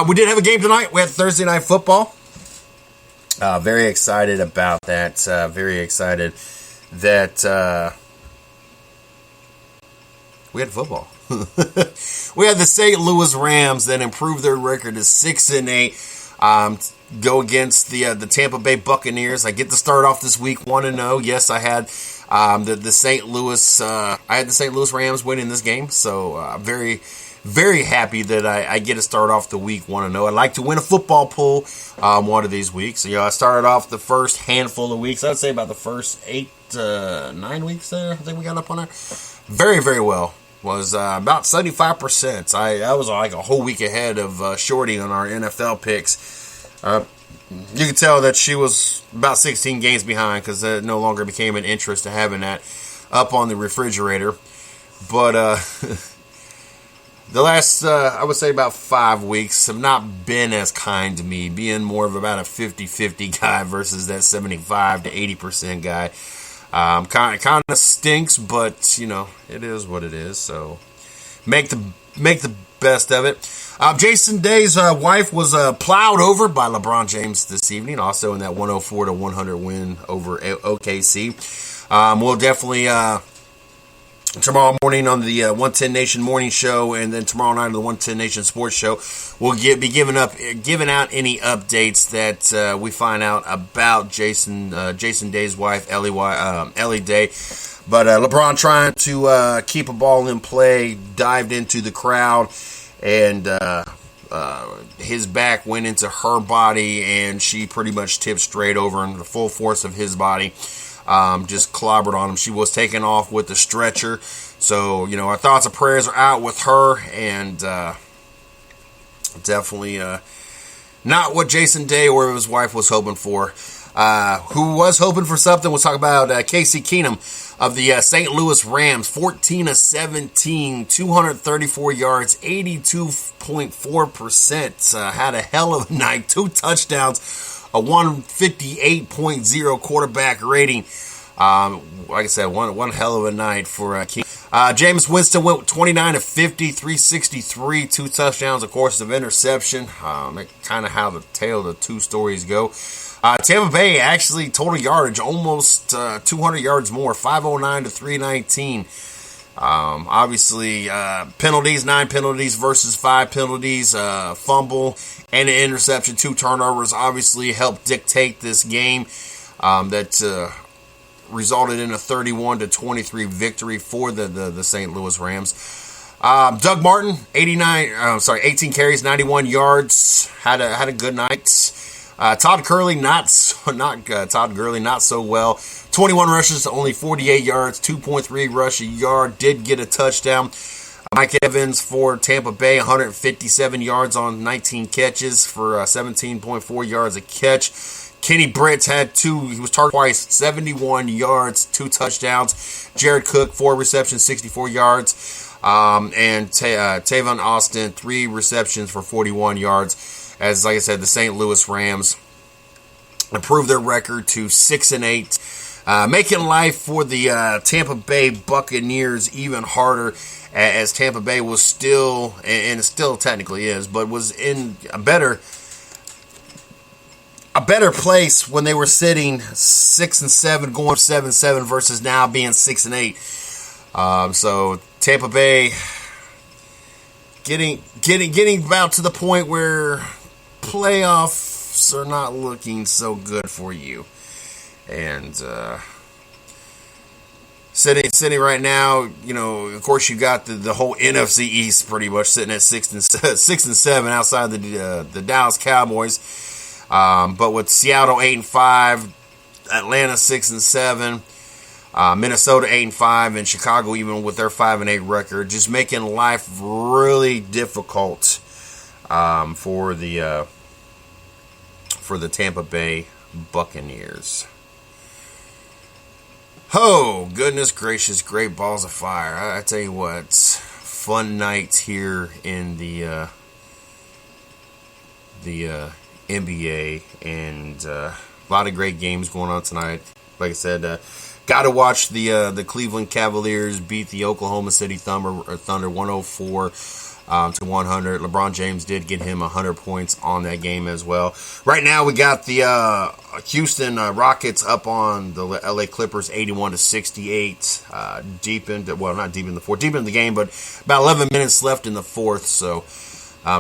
We did have a game tonight. We had Thursday Night Football. Very excited about that. Very excited that we had football. We had the St. Louis Rams that improved their record to 6-8. Go against the Tampa Bay Buccaneers. I get to start off this week 1-0. Yes, I had the St. Louis. I had the St. Louis Rams winning this game. So I'm very, very happy that I get to start off the week 1-0. I'd like to win a football pool one of these weeks. I started off the first handful of weeks. I'd say about the first 8 to 9 weeks there. I think we got up on there. Very, very well. Was about 75%. I was like a whole week ahead of Shorty on our NFL picks. You could tell that she was about 16 games behind because it no longer became an interest to having that up on the refrigerator. But the last, I would say about 5 weeks have not been as kind to me, being more of about a 50-50 guy versus that 75 to 80% guy. Kind of stinks, but it is what it is. So make the best of it. Jason Day's wife was plowed over by LeBron James this evening, also in that 104-100 win over OKC. We'll definitely tomorrow morning on the 110 Nation Morning Show, and then tomorrow night on the 110 Nation Sports Show, we'll be giving out any updates that we find out about Jason Day's wife, Ellie Day. But LeBron trying to keep a ball in play, dived into the crowd, and his back went into her body, and she pretty much tipped straight over, and the full force of his body just clobbered on him. She was taken off with the stretcher. So, our thoughts and prayers are out with her, and definitely not what Jason Day or his wife was hoping for. Who was hoping for something? We'll talk about Casey Keenum of the St. Louis Rams, 14 of 17, 234 yards, 82.4%. Had a hell of a night, 2 touchdowns, a 158.0 quarterback rating. Like I said, one hell of a night for Keenum. Jameis Winston went 29 of 50, 363, 2 touchdowns, of course, of interception. That's kind of how the tale of the two stories go. Tampa Bay actually total yardage almost 200 yards more, 509 to 319. Obviously, penalties, 9 penalties versus 5 penalties, fumble and an interception, 2 turnovers obviously helped dictate this game that resulted in a 31-23 victory for the St. Louis Rams. Doug Martin, 18 carries, 91 yards, had a good night. Todd Gurley not so well. 21 rushes to only 48 yards, 2.3 rush a yard. Did get a touchdown. Mike Evans for Tampa Bay, 157 yards on 19 catches for 17.4 yards a catch. Kenny Britt had 2. He was targeted twice, 71 yards, 2 touchdowns. Jared Cook, 4 receptions, 64 yards. And Tavon Austin, 3 receptions for 41 yards. As, like I said, the St. Louis Rams improved their record to 6-8, making life for the Tampa Bay Buccaneers even harder, as Tampa Bay was still, and it still technically is, but was in a better place when they were sitting 6-7, going 7-7 versus now being 6-8. So Tampa Bay getting about to the point where playoffs are not looking so good for you, and sitting right now, of course you got the whole NFC East pretty much sitting at 6-7 outside the Dallas Cowboys, but with Seattle 8-5, Atlanta 6-7. Minnesota 8-5, and Chicago, even with their 5-8 record, just making life really difficult for the Tampa Bay Buccaneers. Oh, goodness gracious, great balls of fire! I tell you what, fun night here in the NBA, and a lot of great games going on tonight. Like I said. Got to watch the Cleveland Cavaliers beat the Oklahoma City Thunder 104 to 100. LeBron James did get him 100 points on that game as well. Right now we got the Houston Rockets up on the LA Clippers 81-68. Not deep in the fourth, deep in the game, but about 11 minutes left in the fourth. So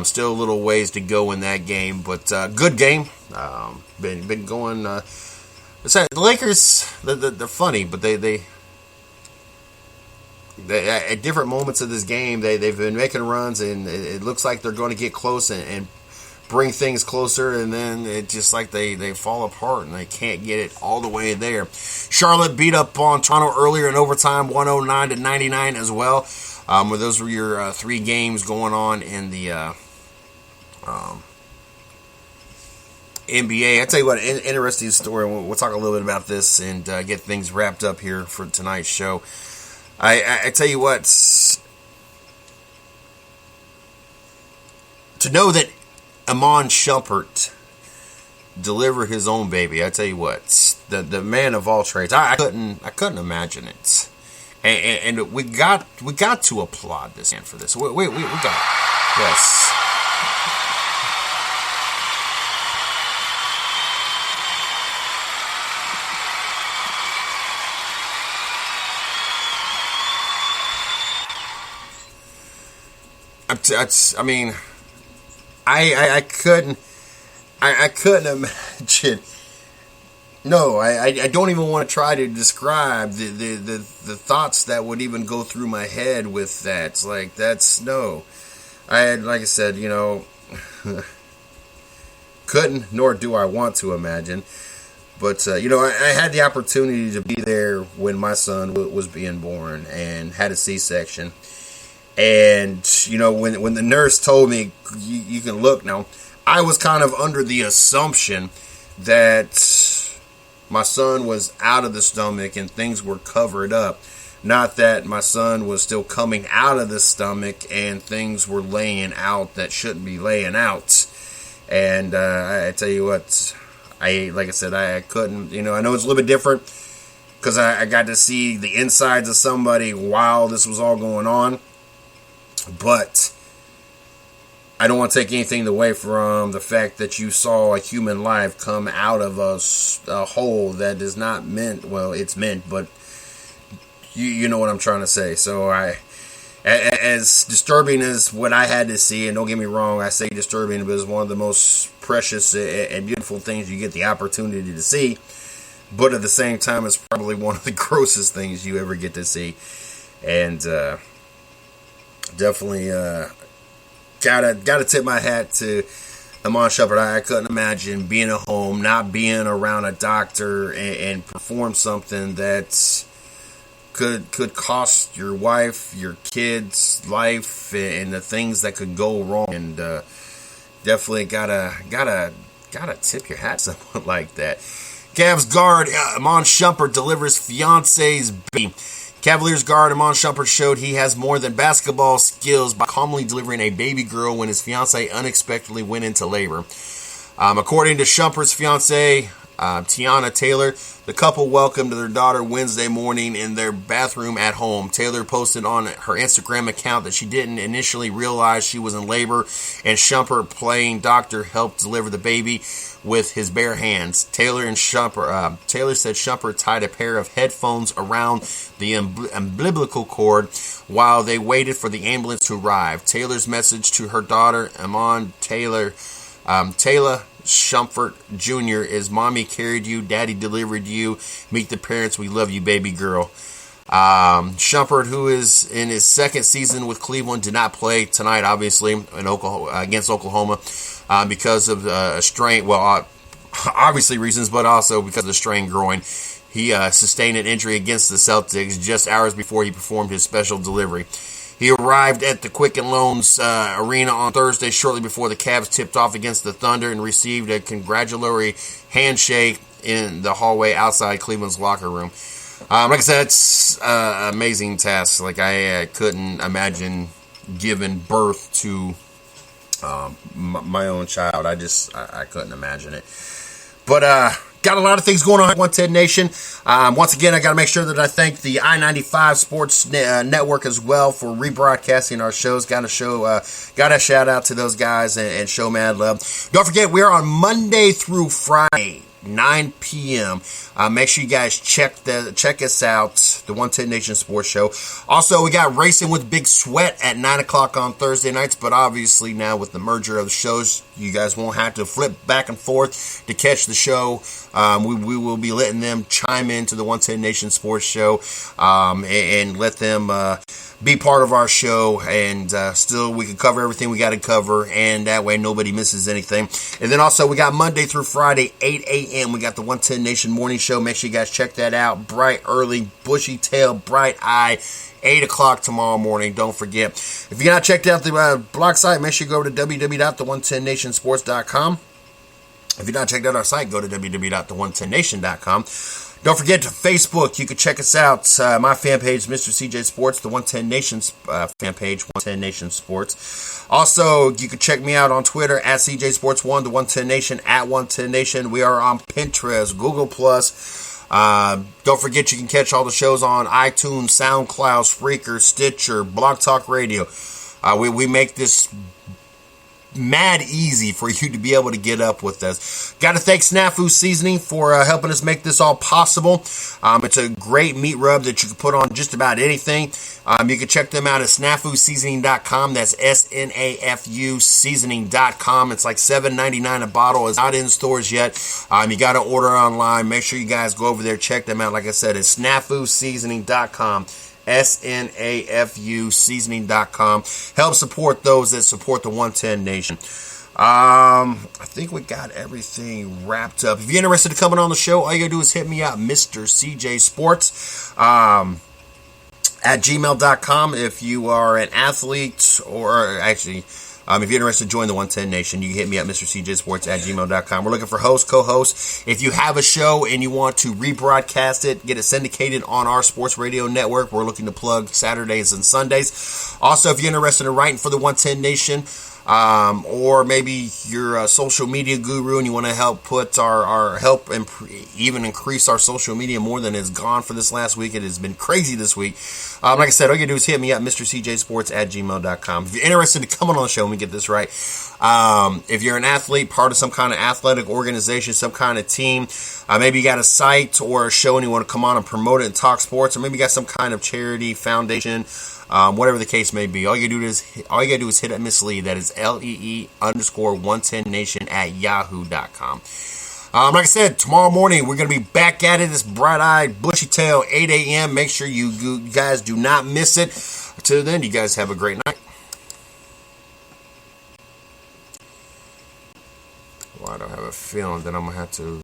still a little ways to go in that game, but good game. Been going. The Lakers, they're funny, but they at different moments of this game, they've been making runs, and it looks like they're going to get close and bring things closer, and then it just like they fall apart and they can't get it all the way there. Charlotte beat up on Toronto earlier in overtime, 109-99 as well. Where those were your 3 games going on in the NBA. I tell you what, interesting story. We'll talk a little bit about this and get things wrapped up here for tonight's show. I tell you what, to know that Amon Shumpert delivered his own baby, I tell you what, the man of all trades. I couldn't imagine it, and we got to applaud this man for this. We got, yes. I mean, I couldn't imagine. No, I don't even want to try to describe the thoughts that would even go through my head with that. It's like, that's no. Like I said, couldn't, nor do I want to imagine. But, I had the opportunity to be there when my son was being born and had a C-section. And, when the nurse told me, you can look now, I was kind of under the assumption that my son was out of the stomach and things were covered up. Not that my son was still coming out of the stomach and things were laying out that shouldn't be laying out. And I tell you what, like I said, I couldn't, I know it's a little bit different because I got to see the insides of somebody while this was all going on. But I don't want to take anything away from the fact that you saw a human life come out of a hole that is not meant, well, it's meant, but you know what I'm trying to say. So as disturbing as what I had to see, and don't get me wrong, I say disturbing, but it's one of the most precious and beautiful things you get the opportunity to see. But at the same time, it's probably one of the grossest things you ever get to see. And definitely gotta tip my hat to Amon Shumpert. I couldn't imagine being at home, not being around a doctor, and perform something that could cost your wife, your kids' life, and the things that could go wrong. And definitely gotta tip your hat to someone like that. Cavs guard Amon Shumpert delivers fiance's baby. Cavaliers guard Amon Shumpert showed he has more than basketball skills by calmly delivering a baby girl when his fiancée unexpectedly went into labor. According to Shumpert's fiancée, Tiana Taylor, the couple welcomed their daughter Wednesday morning in their bathroom at home. Taylor posted on her Instagram account that she didn't initially realize she was in labor, and Shumpert, playing doctor, helped deliver the baby with his bare hands. Taylor said Shumpert tied a pair of headphones around the umbilical cord while they waited for the ambulance to arrive. Taylor's message to her daughter, Amon Taylor Shumpert Jr. is, "Mommy carried you, Daddy delivered you. Meet the parents. We love you, baby girl." Shumpert, who is in his second season with Cleveland, did not play tonight, obviously, in against Oklahoma because of a strain. Well, obviously reasons, but also because of the strained groin. He sustained an injury against the Celtics just hours before he performed his special delivery. He arrived at the Quicken Loans Arena on Thursday shortly before the Cavs tipped off against the Thunder and received a congratulatory handshake in the hallway outside Cleveland's locker room. Like I said, it's an amazing task. Like, I couldn't imagine giving birth to my own child. I couldn't imagine it. But got a lot of things going on at 110 Nation. Once again, I got to make sure that I thank the I-95 Sports Network as well for rebroadcasting our shows. Got to shout out to those guys and show mad love. Don't forget, we are on Monday through Friday, 9 p.m. Make sure you guys check us out, the 110 Nation Sports Show. Also, we got Racing with Big Sweat at 9 o'clock on Thursday nights, but obviously now with the merger of the shows, you guys won't have to flip back and forth to catch the show. We will be letting them chime into the 110 Nation Sports Show and let them be part of our show, and still we can cover everything we got to cover, and that way nobody misses anything. And then also we got Monday through Friday, 8 a.m. we got the 110 Nation Morning Show. Make sure you guys check that out. Bright, early, bushy tail, bright eye, 8 o'clock tomorrow morning. Don't forget. If you're not checked out the blog site, make sure you go to www.the110nationsports.com. If you're not checked out our site, go to www.the110nation.com. Don't forget to Facebook. You can check us out. My fan page, Mr. CJ Sports, the 110 Nations fan page, 110 Nation Sports. Also, you can check me out on Twitter at CJ Sports 1, the 110 Nation, at 110 Nation. We are on Pinterest, Google Plus. Don't forget you can catch all the shows on iTunes, SoundCloud, Spreaker, Stitcher, Blog Talk Radio. We make this mad easy for you to be able to get up with us. Got to thank Snafu Seasoning for helping us make this all possible. It's a great meat rub that you can put on just about anything. You can check them out at snafuseasoning.com. That's SNAFU seasoning.com. It's like $7.99 a bottle. It's not in stores yet. You got to order online. Make sure you guys go over there, check them out. Like I said, it's snafuseasoning.com. SNAFU seasoning.com. Help support those that support the 110 Nation. I think we got everything wrapped up. If you're interested in coming on the show, all you gotta do is hit me up, Mr. CJ Sports, at gmail.com. If you are an athlete, or actually, if you're interested in joining the 110 Nation, you can hit me up, Mr. CJ Sports at gmail.com. We're looking for hosts, co-hosts. If you have a show and you want to rebroadcast it, get it syndicated on our sports radio network, we're looking to plug Saturdays and Sundays. Also, if you're interested in writing for the 110 Nation, or maybe you're a social media guru and you want to help put even increase our social media more than it's gone for this last week. It has been crazy this week. Like I said, all you do is hit me up, MrCJSports at gmail.com. If you're interested in coming on the show, let me get this right. If you're an athlete, part of some kind of athletic organization, some kind of team, maybe you got a site or a show and you want to come on and promote it and talk sports, or maybe you got some kind of charity, foundation, whatever the case may be, all you gotta do is hit up Miss Lee. That is LEE_110nation at yahoo.com. Like I said, tomorrow morning we're gonna be back at it. This bright-eyed, bushy tail, 8 a.m. Make sure you guys do not miss it. Until then, you guys have a great night. Well, I don't have a feeling that I'm gonna have to